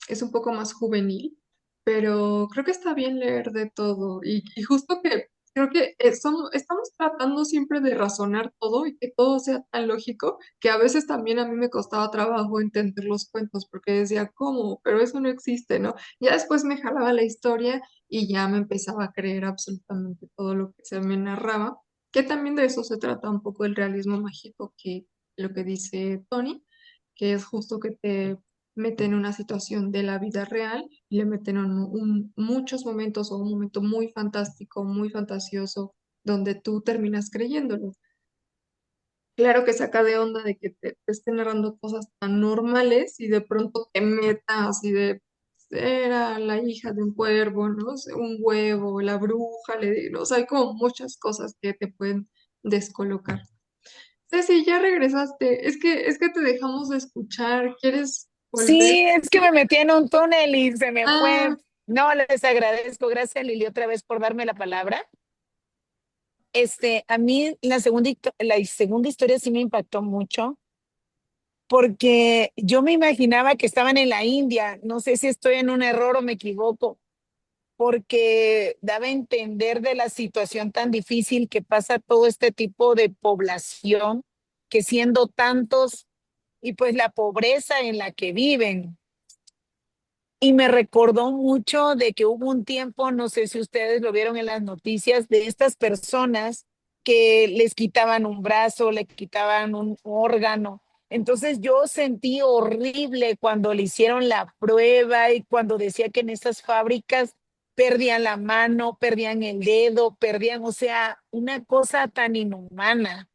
es un poco más juvenil, pero creo que está bien leer de todo. Y justo que creo que estamos tratando siempre de razonar todo y que todo sea tan lógico que a veces también a mí me costaba trabajo entender los cuentos porque decía, ¿cómo? Pero eso no existe, ¿no? Ya después me jalaba la historia y ya me empezaba a creer absolutamente todo lo que se me narraba, que también de eso se trata un poco el realismo mágico, que lo que dice Tony, que es justo que te mete en una situación de la vida real y le meten muchos momentos o un momento muy fantástico, muy fantasioso, donde tú terminas creyéndolo. Claro que saca de onda de que te estén narrando cosas tan normales y de pronto te metas y de era la hija de un cuervo, ¿no? O sea, un huevo, la bruja, o sea, hay como muchas cosas que te pueden descolocar. Ceci, ya regresaste. Es que te dejamos de escuchar. ¿Quieres volver? Sí, es que me metí en un túnel y se me Ah, fue. No, les agradezco. Gracias, Lili, otra vez por darme la palabra. A mí la segunda historia sí me impactó mucho porque yo me imaginaba que estaban en la India. No sé si estoy en un error o me equivoco, porque daba a entender de la situación tan difícil que pasa todo este tipo de población, que siendo tantos, y pues la pobreza en la que viven. Y me recordó mucho de que hubo un tiempo, no sé si ustedes lo vieron en las noticias, de estas personas que les quitaban un brazo, le quitaban un órgano. Entonces yo sentí horrible cuando le hicieron la prueba y cuando decía que en estas fábricas perdían la mano, perdían el dedo, perdían, o sea, una cosa tan inhumana.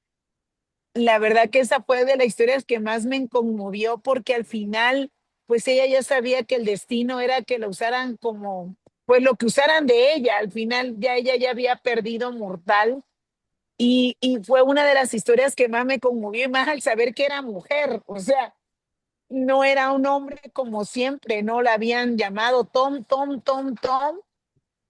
La verdad que esa fue de las historias que más me conmovió porque al final, pues ella ya sabía que el destino era que la usaran como, pues lo que usaran de ella. Al final ya ella ya había perdido mortal y fue una de las historias que más me conmovió y más al saber que era mujer. O sea, no era un hombre como siempre, ¿no? La habían llamado Tom, Tom, Tom, Tom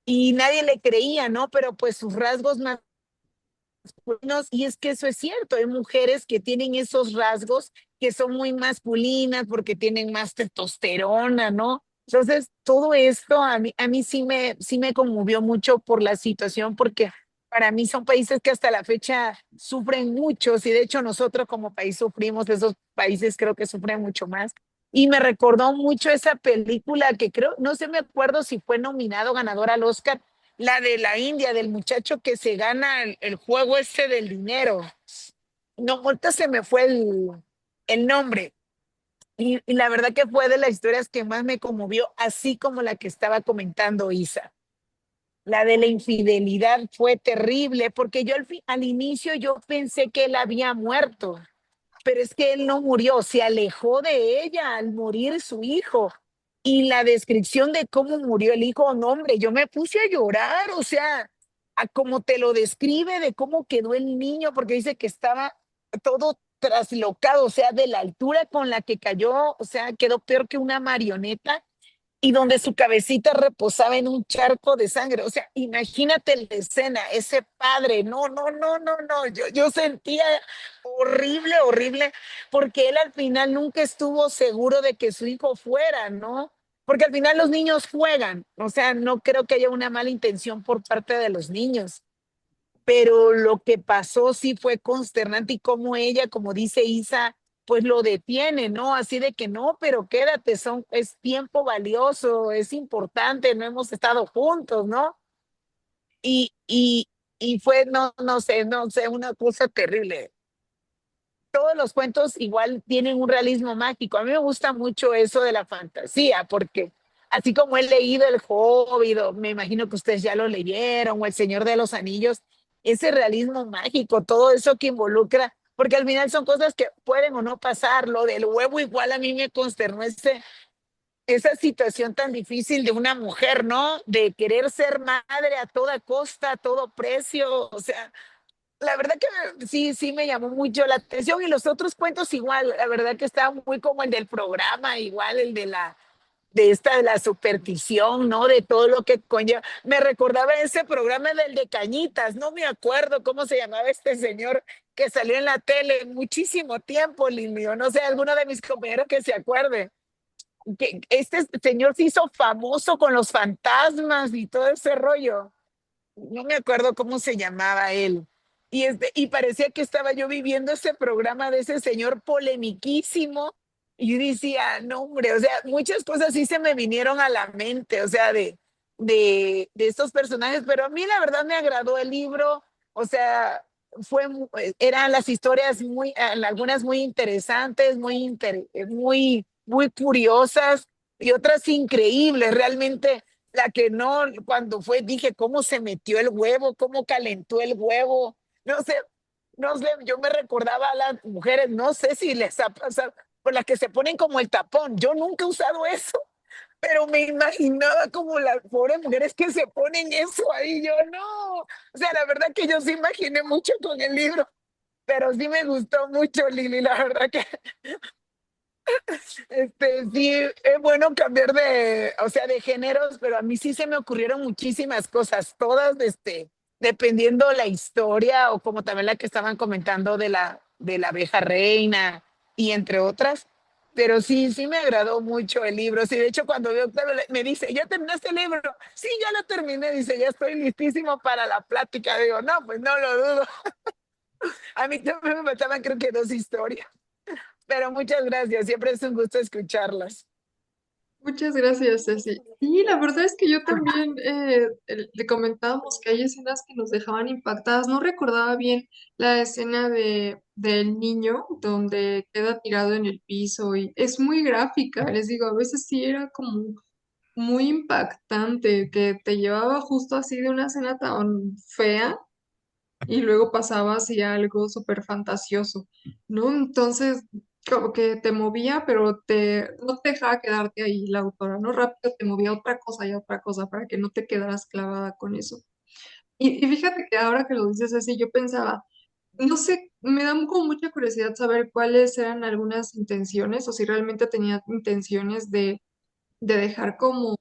y nadie le creía, ¿no? Pero pues sus rasgos masculinos, y es que eso es cierto, hay mujeres que tienen esos rasgos que son muy masculinas porque tienen más testosterona, ¿no? Entonces, todo esto a mí sí me conmovió mucho por la situación, porque para mí son países que hasta la fecha sufren mucho, y de hecho nosotros como país sufrimos, esos países creo que sufren mucho más. Y me recordó mucho esa película que creo, no sé, me acuerdo si fue nominado ganador al Oscar, la de la India, del muchacho que se gana el juego este del dinero. No, ahorita se me fue el nombre. Y la verdad que fue de las historias que más me conmovió, así como la que estaba comentando Isa. La de la infidelidad fue terrible, porque yo al inicio yo pensé que él había muerto, pero es que él no murió, se alejó de ella al morir su hijo. Y la descripción de cómo murió el hijo, no, hombre, yo me puse a llorar, o sea, a cómo te lo describe, de cómo quedó el niño, porque dice que estaba todo traslocado, o sea, de la altura con la que cayó, o sea, quedó peor que una marioneta y donde su cabecita reposaba en un charco de sangre. O sea, imagínate la escena, ese padre, no, no, no, no, no, yo sentía horrible, horrible, porque él al final nunca estuvo seguro de que su hijo fuera, ¿no? Porque al final los niños juegan, o sea, no creo que haya una mala intención por parte de los niños, pero lo que pasó sí fue consternante y como ella, como dice Isa, pues lo detiene, ¿no? Así de que no, pero quédate, es tiempo valioso, es importante, no hemos estado juntos, ¿no? Y, y, y fue, no, no sé, una cosa terrible. Todos los cuentos igual tienen un realismo mágico. A mí me gusta mucho eso de la fantasía, porque así como he leído El Hobbit, me imagino que ustedes ya lo leyeron, o El Señor de los Anillos, ese realismo mágico, todo eso que involucra, porque al final son cosas que pueden o no pasar. Lo del huevo igual a mí me consternó esa situación tan difícil de una mujer, ¿no? De querer ser madre a toda costa, a todo precio, o sea, la verdad que sí me llamó mucho la atención y los otros cuentos igual, la verdad que estaba muy como el del programa, igual el de la superstición, ¿no? De todo lo que conlleva. Me recordaba ese programa del de Cañitas, no me acuerdo cómo se llamaba este señor que salió en la tele muchísimo tiempo, Lilio, no sé, alguno de mis compañeros que se acuerde. Que este señor se hizo famoso con los fantasmas y todo ese rollo, no me acuerdo cómo se llamaba él. Y parecía que estaba yo viviendo ese programa de ese señor polemiquísimo. Y yo decía, no, hombre, o sea, muchas cosas sí se me vinieron a la mente, o sea, de estos personajes, pero a mí la verdad me agradó el libro, o sea, eran las historias algunas muy interesantes, muy curiosas y otras increíbles, realmente la que no, cuando fue, dije, ¿cómo se metió el huevo? ¿Cómo calentó el huevo? No sé, no sé, yo me recordaba a las mujeres, no sé si les ha pasado, por las que se ponen como el tapón. Yo nunca he usado eso, pero me imaginaba como las pobres mujeres que se ponen eso ahí. Yo no, o sea, la verdad que yo sí imaginé mucho con el libro, pero sí me gustó mucho, Lili, la verdad que sí, es bueno cambiar o sea, de géneros, pero a mí sí se me ocurrieron muchísimas cosas, todas, dependiendo la historia o como también la que estaban comentando de la abeja reina y entre otras. Pero sí, sí me agradó mucho el libro. Sí, de hecho, cuando veo Octavio me dice, ¿ya terminaste el libro? Sí, ya lo terminé. Dice, ya estoy listísimo para la plática. Digo, no, pues no lo dudo. A mí también me faltaban, creo que 2 historias. Pero muchas gracias. Siempre es un gusto escucharlas. Muchas gracias, Ceci. Sí, la verdad es que yo también le comentábamos que hay escenas que nos dejaban impactadas. No recordaba bien la escena del niño donde queda tirado en el piso y es muy gráfica. Les digo, a veces sí era como muy impactante que te llevaba justo así de una escena tan fea y luego pasaba así a algo súper fantasioso, ¿no? Entonces, como que te movía, pero no te dejaba quedarte ahí la autora, ¿no? Rápido te movía a otra cosa y a otra cosa para que no te quedaras clavada con eso. Y fíjate que ahora que lo dices así, yo pensaba, no sé, me da como mucha curiosidad saber cuáles eran algunas intenciones o si realmente tenía intenciones de dejar como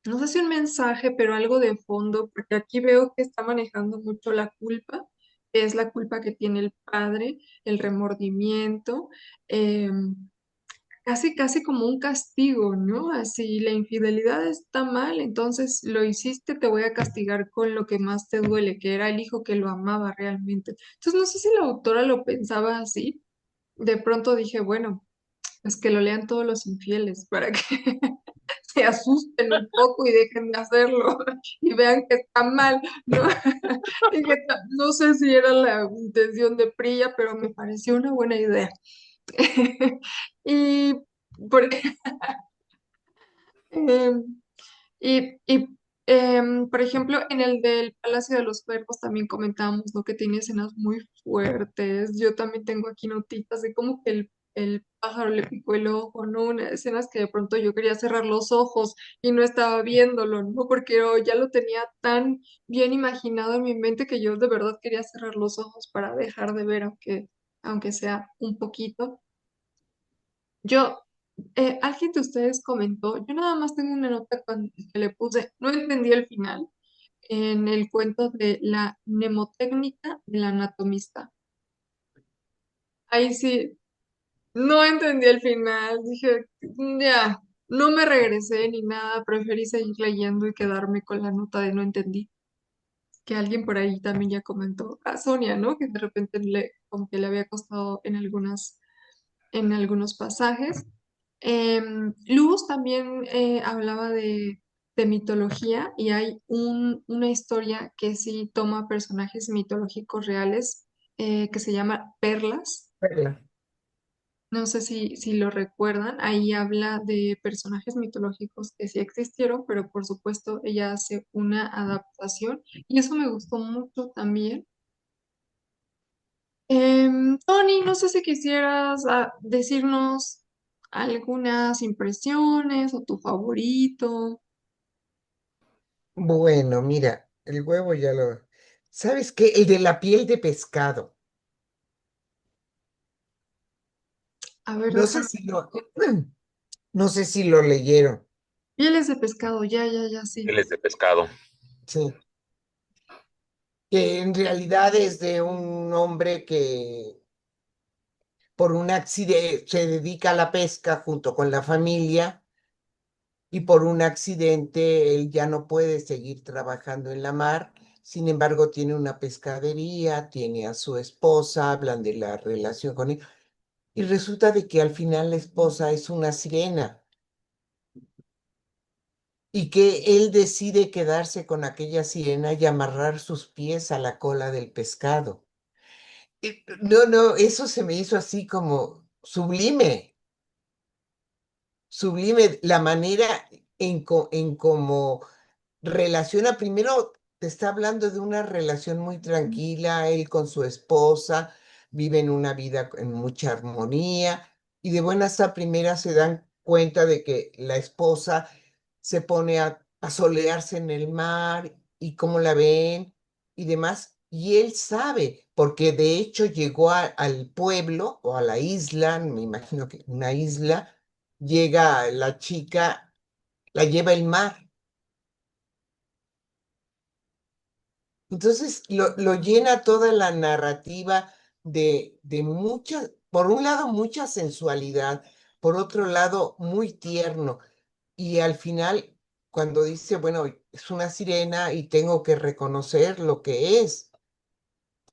no sé si un mensaje, pero algo de fondo, porque aquí veo que está manejando mucho la culpa, que es la culpa que tiene el padre, el remordimiento, casi, casi como un castigo, ¿no? Así, la infidelidad está mal, entonces lo hiciste, te voy a castigar con lo que más te duele, que era el hijo que lo amaba realmente. Entonces, no sé si la autora lo pensaba así. De pronto dije, bueno, pues que lo lean todos los infieles para que se asusten un poco y dejen de hacerlo y vean que está mal, ¿no? Y que no sé si era la intención de Prilla, pero me pareció una buena idea. Y por, em, por ejemplo, en el del Palacio de los Cuervos también comentábamos, ¿no? Que tiene escenas muy fuertes. Yo también tengo aquí notitas de cómo que el pájaro le picó el ojo, ¿no? Unas escenas que de pronto yo quería cerrar los ojos y no estaba viéndolo, ¿no? Porque ya lo tenía tan bien imaginado en mi mente que yo de verdad quería cerrar los ojos para dejar de ver, aunque sea un poquito. Yo, alguien de ustedes comentó, yo nada más tengo una nota que le puse, no entendí el final, en el cuento de la mnemotécnica del anatomista. Ahí sí, no entendí el final, dije, ya, no me regresé ni nada, preferí seguir leyendo y quedarme con la nota de no entendí. Que alguien por ahí también ya comentó, a Sonia, ¿no? Que de repente como que le había costado en algunos pasajes. Luz también hablaba de mitología y hay una historia que sí toma personajes mitológicos reales que se llama Perlas. Perla. No sé si lo recuerdan. Ahí habla de personajes mitológicos que sí existieron, pero por supuesto ella hace una adaptación y eso me gustó mucho también. Tony, no sé si quisieras decirnos algunas impresiones o tu favorito. Bueno, mira, el huevo ya lo... ¿Sabes qué? El de la piel de pescado. A ver, No sé déjame. si lo, no sé si lo leyeron. Pieles de pescado, ya, sí. Pieles de pescado. Sí. Que en realidad es de un hombre que por un accidente se dedica a la pesca junto con la familia y por un accidente él ya no puede seguir trabajando en la mar. Sin embargo, tiene una pescadería, tiene a su esposa, hablan de la relación con él. Y resulta de que al final la esposa es una sirena y que él decide quedarse con aquella sirena y amarrar sus pies a la cola del pescado. No, no, eso se me hizo así como sublime, sublime la manera en cómo relaciona, primero te está hablando de una relación muy tranquila, él con su esposa, viven una vida en mucha armonía y de buenas a primeras se dan cuenta de que la esposa se pone a solearse en el mar y cómo la ven y demás. Y él sabe, porque de hecho llegó al pueblo o a la isla, me imagino que una isla, llega la chica, la lleva el mar. Entonces lo llena toda la narrativa de mucha, por un lado, mucha sensualidad, por otro lado, muy tierno. Y al final, cuando dice, bueno, es una sirena y tengo que reconocer lo que es,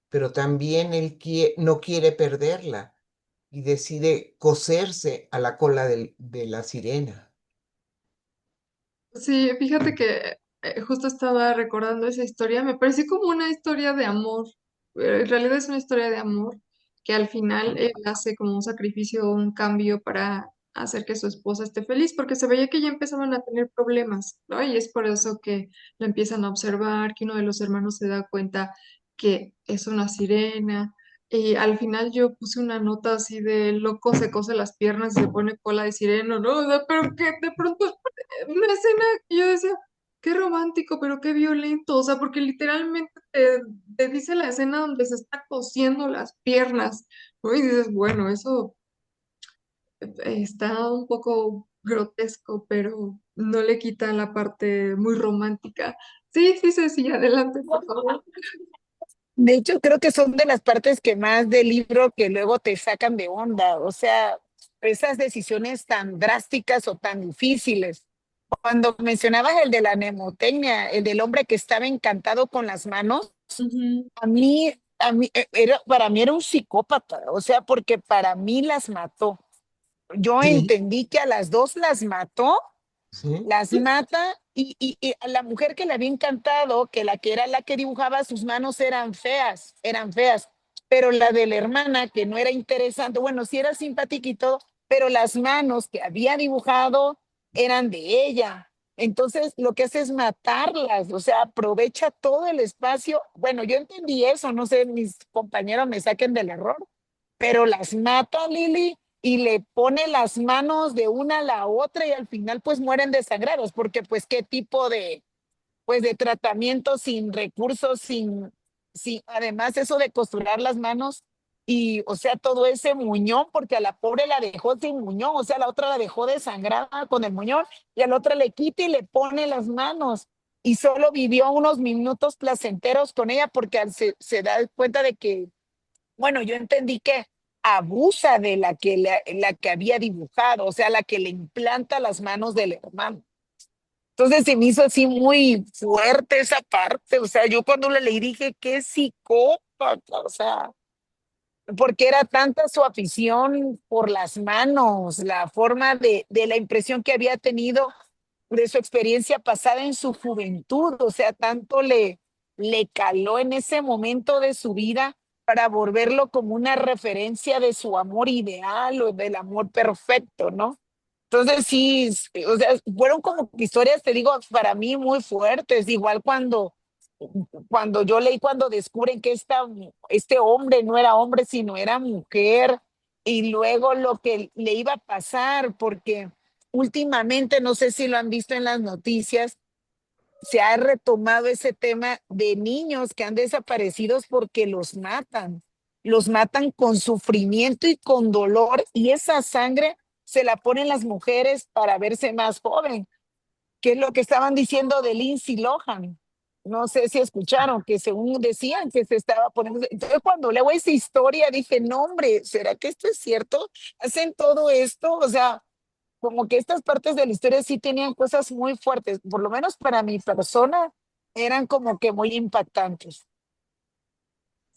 pero también él no quiere perderla y decide coserse a la cola de la sirena. Sí, fíjate que justo estaba recordando esa historia, me pareció como una historia de amor, en realidad es una historia de amor, que al final él hace como un sacrificio, un cambio para hacer que su esposa esté feliz, porque se veía que ya empezaban a tener problemas, ¿no? Y es por eso que la empiezan a observar, que uno de los hermanos se da cuenta que es una sirena. Y al final yo puse una nota así de loco se cose las piernas y se pone cola de sireno, ¿no? O sea, pero que de pronto una escena que yo decía, qué romántico, pero qué violento, o sea, porque literalmente te dice la escena donde se está cosiendo las piernas, ¿no? Y dices, bueno, eso está un poco grotesco, pero no le quita la parte muy romántica. Sí, sí, sí, sí, adelante, por favor. De hecho, creo que son de las partes que más del libro que luego te sacan de onda, o sea, esas decisiones tan drásticas o tan difíciles. Cuando mencionabas el de la mnemotecnia, el del hombre que estaba encantado con las manos, Ujú. para mí era un psicópata, o sea, porque para mí las mató. Yo Sí, entendí que a las dos las mató, sí, las mata y a la mujer que le había encantado, que la que era la que dibujaba, sus manos eran feas, pero la de la hermana, que no era interesante, bueno, sí era simpática y todo, pero las manos que había dibujado eran de ella. Entonces, lo que hace es matarlas, o sea, aprovecha todo el espacio. Bueno, yo entendí eso, no sé, mis compañeros me saquen del error, pero las mata Lili y le pone las manos de una a la otra y al final pues mueren desangrados, porque pues qué tipo pues de tratamiento sin recursos, sin, además eso de costurar las manos y o sea todo ese muñón, porque a la pobre la dejó sin muñón, o sea la otra la dejó desangrada con el muñón y a la otra le quita y le pone las manos. Y solo vivió unos minutos placenteros con ella porque se da cuenta de que bueno, yo entendí que abusa de la que había dibujado, o sea, la que le implanta las manos del hermano. Entonces se me hizo así muy fuerte esa parte, o sea, yo cuando la leí dije, qué psicópata, o sea, porque era tanta su afición por las manos, la forma de la impresión que había tenido de su experiencia pasada en su juventud, o sea, tanto le caló en ese momento de su vida para volverlo como una referencia de su amor ideal o del amor perfecto, ¿no? Entonces sí, o sea, fueron como historias, te digo, para mí muy fuertes, igual cuando yo leí cuando descubren que este hombre no era hombre, sino era mujer, y luego lo que le iba a pasar, porque últimamente, no sé si lo han visto en las noticias, se ha retomado ese tema de niños que han desaparecido porque los matan con sufrimiento y con dolor, y esa sangre se la ponen las mujeres para verse más joven, que es lo que estaban diciendo de Lindsay Lohan. No sé si escucharon que según decían que se estaba poniendo. Entonces, cuando leo esa historia, dije, no, hombre, ¿será que esto es cierto? ¿Hacen todo esto? O sea, como que estas partes de la historia sí tenían cosas muy fuertes, por lo menos para mi persona, eran como que muy impactantes.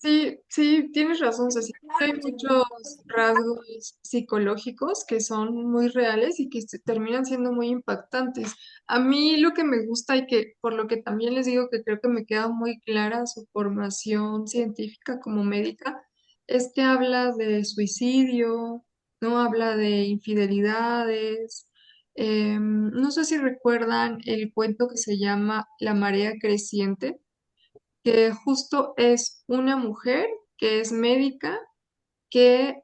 Sí, sí, tienes razón, Ceci. Hay muchos rasgos psicológicos que son muy reales y que terminan siendo muy impactantes. A mí lo que me gusta y que por lo que también les digo que creo que me queda muy clara su formación científica como médica, es que habla de suicidio, no habla de infidelidades. No sé si recuerdan el cuento que se llama La marea creciente, que justo es una mujer que es médica, que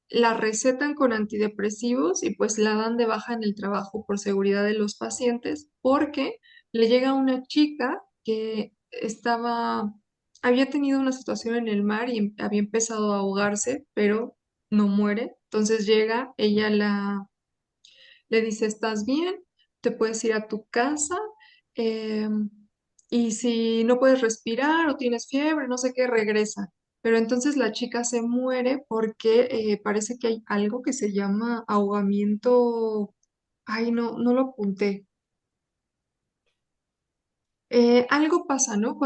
la recetan con antidepresivos y pues la dan de baja en el trabajo por seguridad de los pacientes, porque le llega una chica que había tenido una situación en el mar y había empezado a ahogarse, pero no muere. Entonces llega, le dice, ¿estás bien? Te puedes ir a tu casa. em, y si no puedes respirar o tienes fiebre, no sé qué, regresa. Pero entonces la chica se muere porque parece que hay algo que se llama ahogamiento. Ay, no, no lo apunté. Algo pasa, ¿no?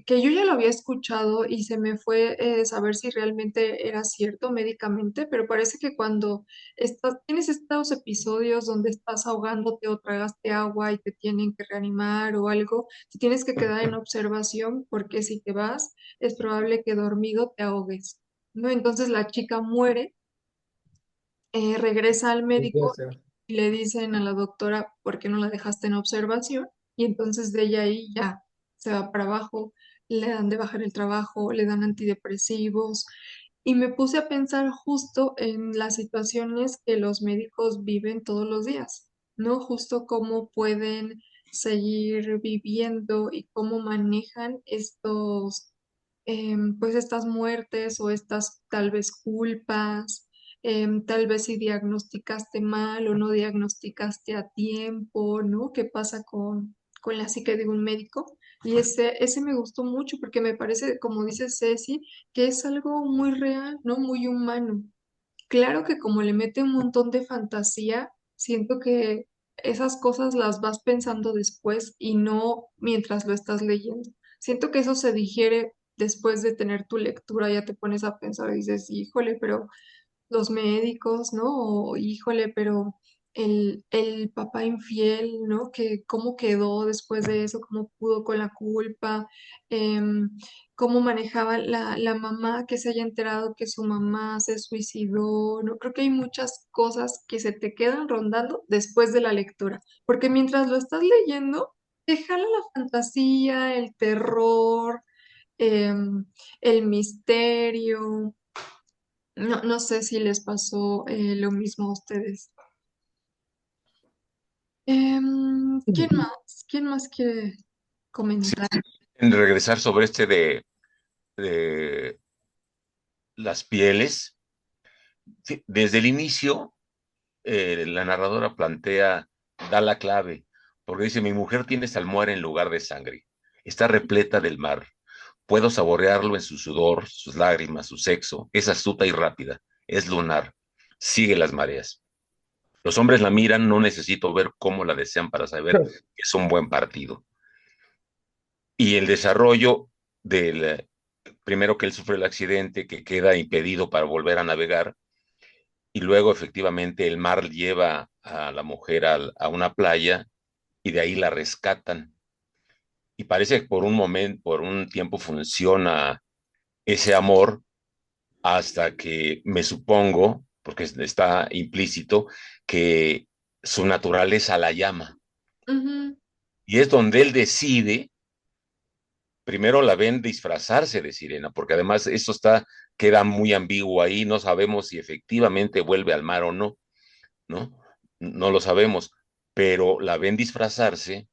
Que yo ya lo había escuchado y se me fue saber si realmente era cierto médicamente, pero parece que cuando tienes estos episodios donde estás ahogándote o tragaste agua y te tienen que reanimar o algo, te tienes que quedar en observación porque si te vas, es probable que dormido te ahogues, ¿no? Entonces la chica muere, regresa al médico y le dicen a la doctora, ¿por qué no la dejaste en observación? Y entonces de ella ahí ya se va para abajo, le dan de bajar el trabajo, le dan antidepresivos. Y me puse a pensar justo en las situaciones que los médicos viven todos los días, ¿no? Justo cómo pueden seguir viviendo y cómo manejan pues estas muertes o estas tal vez culpas, tal vez si diagnosticaste mal o no diagnosticaste a tiempo, ¿no? ¿Qué pasa con la psique de un médico? Y ese me gustó mucho porque me parece, como dice Ceci, que es algo muy real, ¿no? Muy humano. Claro que como le mete un montón de fantasía, siento que esas cosas las vas pensando después y no mientras lo estás leyendo. Siento que eso se digiere después de tener tu lectura, ya te pones a pensar y dices, híjole, pero los médicos, ¿no? O, híjole, pero el papá infiel, ¿no? Que cómo quedó después de eso, cómo pudo con la culpa, em, cómo manejaba la mamá que se haya enterado que su mamá se suicidó, ¿no? Creo que hay muchas cosas que se te quedan rondando después de la lectura, porque mientras lo estás leyendo, te jala la fantasía, el terror, em, el misterio. No, no sé si les pasó lo mismo a ustedes. ¿Quién más? ¿Quién más quiere Sí, comentar? en regresar sobre de las pieles, sí, desde el inicio, la narradora da la clave, porque dice, mi mujer tiene salmuera en lugar de sangre, está repleta del mar, puedo saborearlo en su sudor, sus lágrimas, su sexo, es astuta y rápida, es lunar, sigue las mareas. Los hombres la miran, no necesito ver cómo la desean para saber que es un buen partido. Y el desarrollo del, primero que él sufre el accidente, que queda impedido para volver a navegar, y luego efectivamente el mar lleva a la mujer a una playa y de ahí la rescatan. Y parece que por un momento, por un tiempo funciona ese amor hasta que me supongo, porque está implícito, que su naturaleza la llama. Ujú, Y es donde él decide, primero la ven disfrazarse de sirena, porque además esto queda muy ambiguo ahí, no sabemos si efectivamente vuelve al mar o no, ¿no? No lo sabemos, pero la ven disfrazarse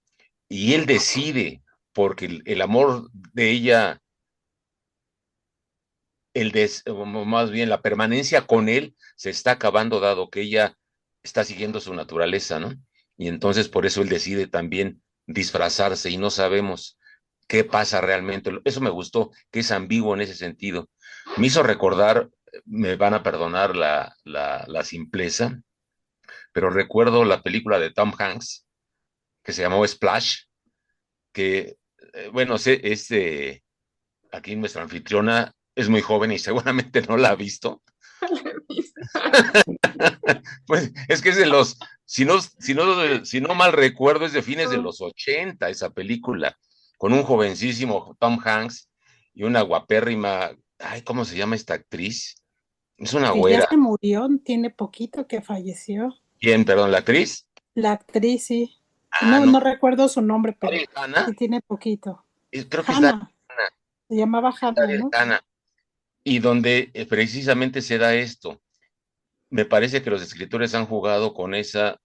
y él decide, porque el amor de ella, más bien la permanencia con él se está acabando dado que ella está siguiendo su naturaleza, ¿no? Y entonces por eso él decide también disfrazarse y no sabemos qué pasa realmente. Eso me gustó, que es ambiguo en ese sentido. Me hizo recordar, me van a perdonar la simpleza, pero recuerdo la película de Tom Hanks que se llamó Splash, que, bueno, aquí nuestra anfitriona es muy joven y seguramente no la ha visto. Pues es que es de los, si no mal recuerdo, es de fines de los 80 esa película, con un jovencísimo Tom Hanks y una guapérrima, ay, ¿cómo se llama esta actriz? Es una Que ya güera. se murió, tiene poquito que falleció. ¿Quién, perdón, la actriz? La actriz, sí. Ah, No, no, no recuerdo su nombre, pero Daryl Hannah, sí tiene poquito. creo que es Hannah, se llamaba Hannah, Daryl ¿no? Hannah, y donde precisamente se da esto. Me parece que los escritores han jugado con esa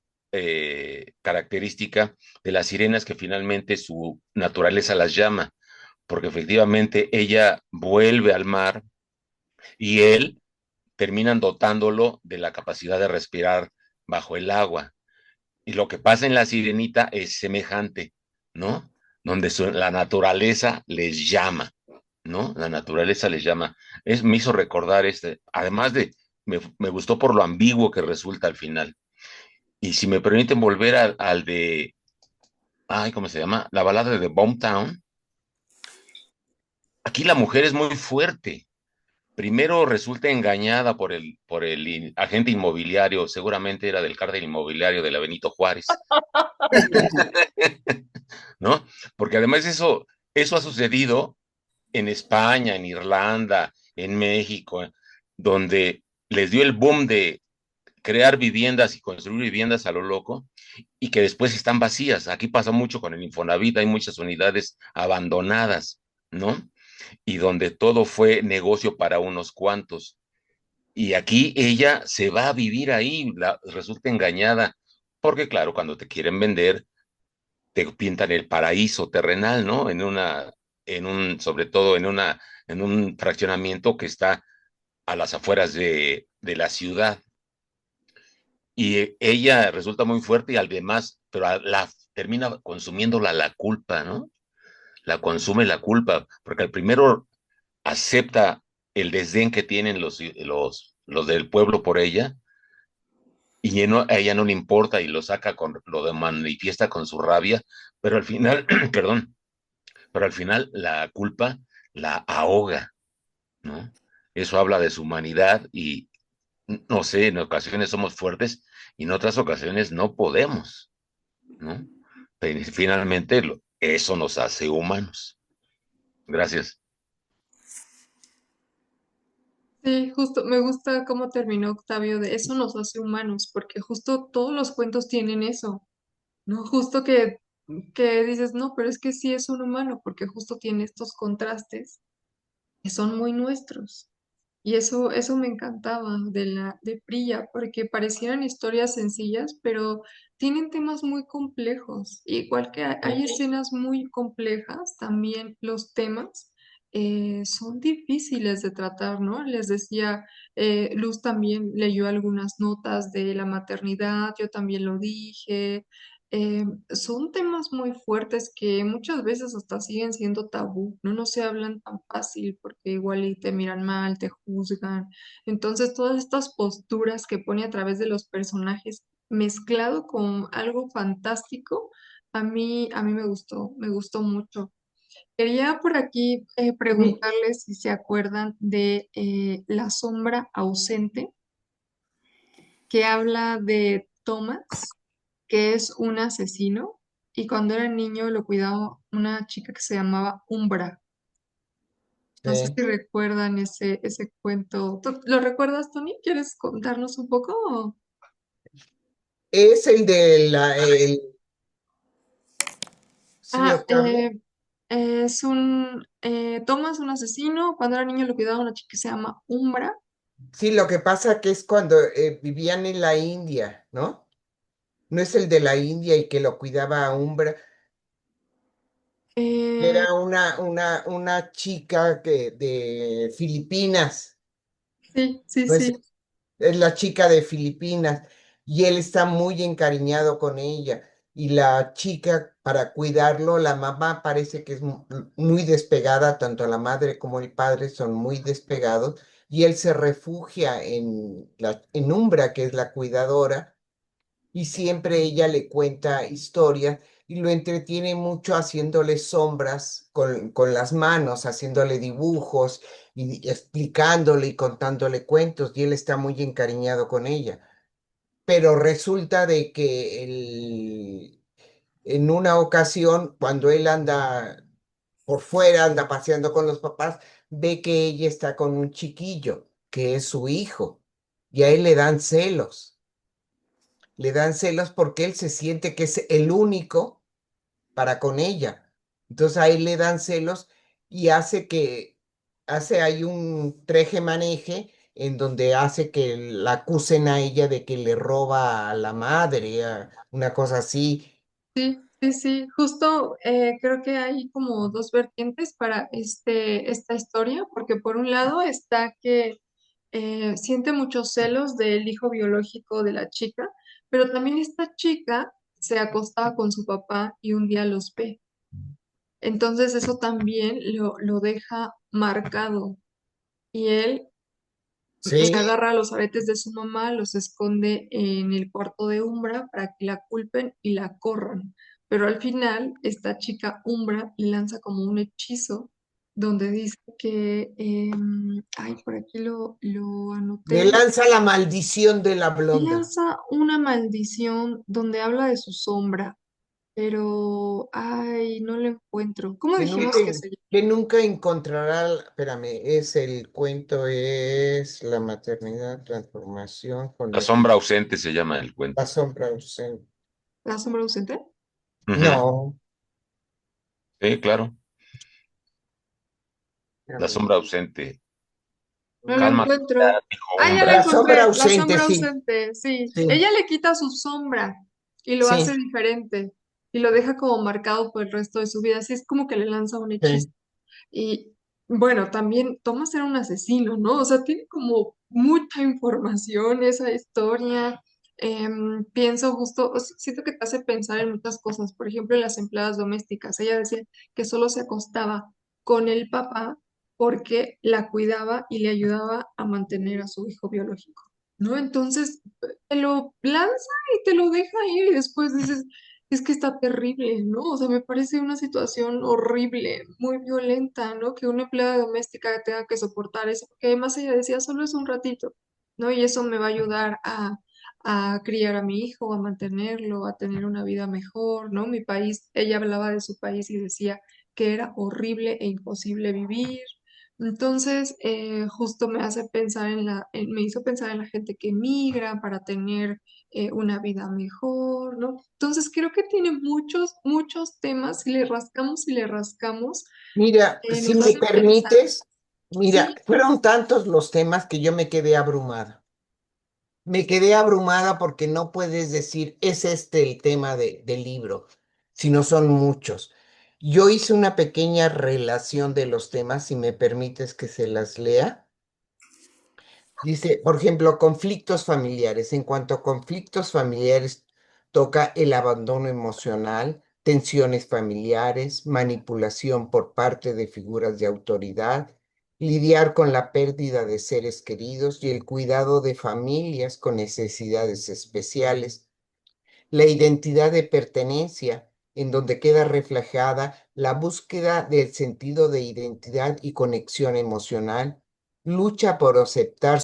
característica de las sirenas que finalmente su naturaleza las llama, porque efectivamente ella vuelve al mar y él terminan dotándolo de la capacidad de respirar bajo el agua. Y lo que pasa en la sirenita es semejante, ¿no? Donde la naturaleza les llama, ¿no? La naturaleza les llama. Me hizo recordar además me gustó por lo ambiguo que resulta al final. Y si me permiten volver al de, ay, ¿cómo se llama? La balada de Boomtown. Aquí la mujer es muy fuerte. Primero resulta engañada por el agente inmobiliario, seguramente era del cártel inmobiliario de la Benito Juárez, ¿no? Porque además eso ha sucedido en España, en Irlanda, en México, donde les dio el boom de crear viviendas y construir viviendas a lo loco y que después están vacías. Aquí pasa mucho con el Infonavit, hay muchas unidades abandonadas, ¿no? Y donde todo fue negocio para unos cuantos. Y aquí ella se va a vivir ahí, resulta engañada, porque claro, cuando te quieren vender, te pintan el paraíso terrenal, ¿no? Sobre todo en un fraccionamiento que está a las afueras de la ciudad. Y ella resulta muy fuerte y además, pero la termina consumiéndola la culpa, ¿no? La consume la culpa, porque al primero acepta el desdén que tienen los del pueblo por ella, y a ella no le importa y manifiesta con su rabia, pero al final, perdón, pero al final la culpa la ahoga, ¿no? Eso habla de su humanidad y no sé, en ocasiones somos fuertes y en otras ocasiones no podemos, ¿no? Pero finalmente eso nos hace humanos. Gracias. Sí, justo, me gusta cómo terminó Octavio de eso nos hace humanos, porque justo todos los cuentos tienen eso, ¿no? Justo que dices, no, pero es que sí es un humano, porque justo tiene estos contrastes que son muy nuestros. Y eso me encantaba de Prilla, porque parecieran historias sencillas, pero tienen temas muy complejos. Igual que hay escenas muy complejas, también los temas son difíciles de tratar, ¿no? Les decía, Luz también leyó algunas notas de la maternidad, yo también lo dije. Son temas muy fuertes que muchas veces hasta siguen siendo tabú, no se hablan tan fácil porque igual y te miran mal, te juzgan. Entonces, todas estas posturas que pone a través de los personajes mezclado con algo fantástico, a mí me gustó mucho. Quería por aquí Sí. preguntarles si se acuerdan de La sombra ausente, que habla de Thomas, que es un asesino, y cuando era niño lo cuidaba una chica que se llamaba Umbra. No sé Sí. si recuerdan ese cuento. ¿Tú lo recuerdas, Tony? ¿Quieres contarnos un poco? Es el de sí, Ah, Octavio. Thomas, un asesino, cuando era niño lo cuidaba una chica que se llama Umbra. Sí, lo que pasa que es cuando vivían en la India, ¿no? No es el de la India y que lo cuidaba a Umbra, que Eh, era una chica de Filipinas, sí, sí, ¿no es? sí, Es la chica de Filipinas y él está muy encariñado con ella. Y la chica, para cuidarlo, la mamá parece que es muy despegada, tanto la madre como el padre son muy despegados, y él se refugia en Umbra, que es la cuidadora, y siempre ella le cuenta historias y lo entretiene mucho haciéndole sombras con las manos, haciéndole dibujos y explicándole y contándole cuentos, y él está muy encariñado con ella. Pero resulta de que en una ocasión, cuando él anda por fuera, anda paseando con los papás, ve que ella está con un chiquillo, que es su hijo, y a él le dan celos porque él se siente que es el único para con ella. Entonces a él le dan celos y hace ahí un treje-maneje en donde hace que la acusen a ella de que le roba a la madre, una cosa así. sí, sí, sí. Justo creo que hay como dos vertientes para esta historia, porque por un lado está que siente muchos celos del hijo biológico de la chica, pero también esta chica se acostaba con su papá y un día los ve. Entonces eso también lo deja marcado y él se Sí, agarra los aretes de su mamá, los esconde en el cuarto de Umbra para que la culpen y la corran. Pero al final, esta chica Umbra le lanza como un hechizo donde dice que, ay, por aquí lo le anoté, lanza la maldición de la blonda, lanza una maldición donde habla de su sombra, pero, ay, no lo encuentro. ¿Cómo que nunca, dijimos que se llama? que nunca encontrará, espérame, es el cuento, es la maternidad, transformación con La sombra ausente se llama el la cuento. sombra ausente. ¿La sombra ausente? Ujú. No, Sí, claro. La espérame. sombra ausente. No lo Calma, encuentro. dijo Ah, ya la Umbra. La sombra encontré, la ausente, sombra sí, ausente, sí. sí, Ella le quita su sombra y lo sí, hace diferente y lo deja como marcado por el resto de su vida. Así es como que le lanza un hechizo. sí. Y bueno, también Thomas era un asesino, ¿no? O sea, tiene como mucha información esa historia. Pienso justo, o sea, siento que te hace pensar en muchas cosas. Por ejemplo, en las empleadas domésticas. Ella decía que solo se acostaba con el papá porque la cuidaba y le ayudaba a mantener a su hijo biológico, ¿no? Entonces, te lo lanza y te lo deja ir y después dices, es que está terrible, ¿no? O sea, me parece una situación horrible, muy violenta, ¿no? Que una empleada doméstica tenga que soportar eso, porque además ella decía, solo es un ratito, ¿no? Y eso me va a ayudar a criar a mi hijo, a mantenerlo, a tener una vida mejor, ¿no? Mi país, ella hablaba de su país y decía que era horrible e imposible vivir. Entonces, justo me hace pensar me hizo pensar en la gente que migra para tener una vida mejor, ¿no? Entonces creo que tiene muchos, muchos temas, si le rascamos y le rascamos, Mira, si nos me hace pensar. permites, mira, Sí, fueron tantos los temas que yo me quedé abrumada. Me quedé abrumada porque no puedes decir, es este el tema del libro, sino son muchos. Yo hice una pequeña relación de los temas, si me permites que se las lea. Dice, por ejemplo, conflictos familiares. En cuanto a conflictos familiares, toca el abandono emocional, tensiones familiares, manipulación por parte de figuras de autoridad, lidiar con la pérdida de seres queridos y el cuidado de familias con necesidades especiales, la identidad de pertenencia, en donde queda reflejada la búsqueda del sentido de identidad y conexión emocional, lucha por aceptar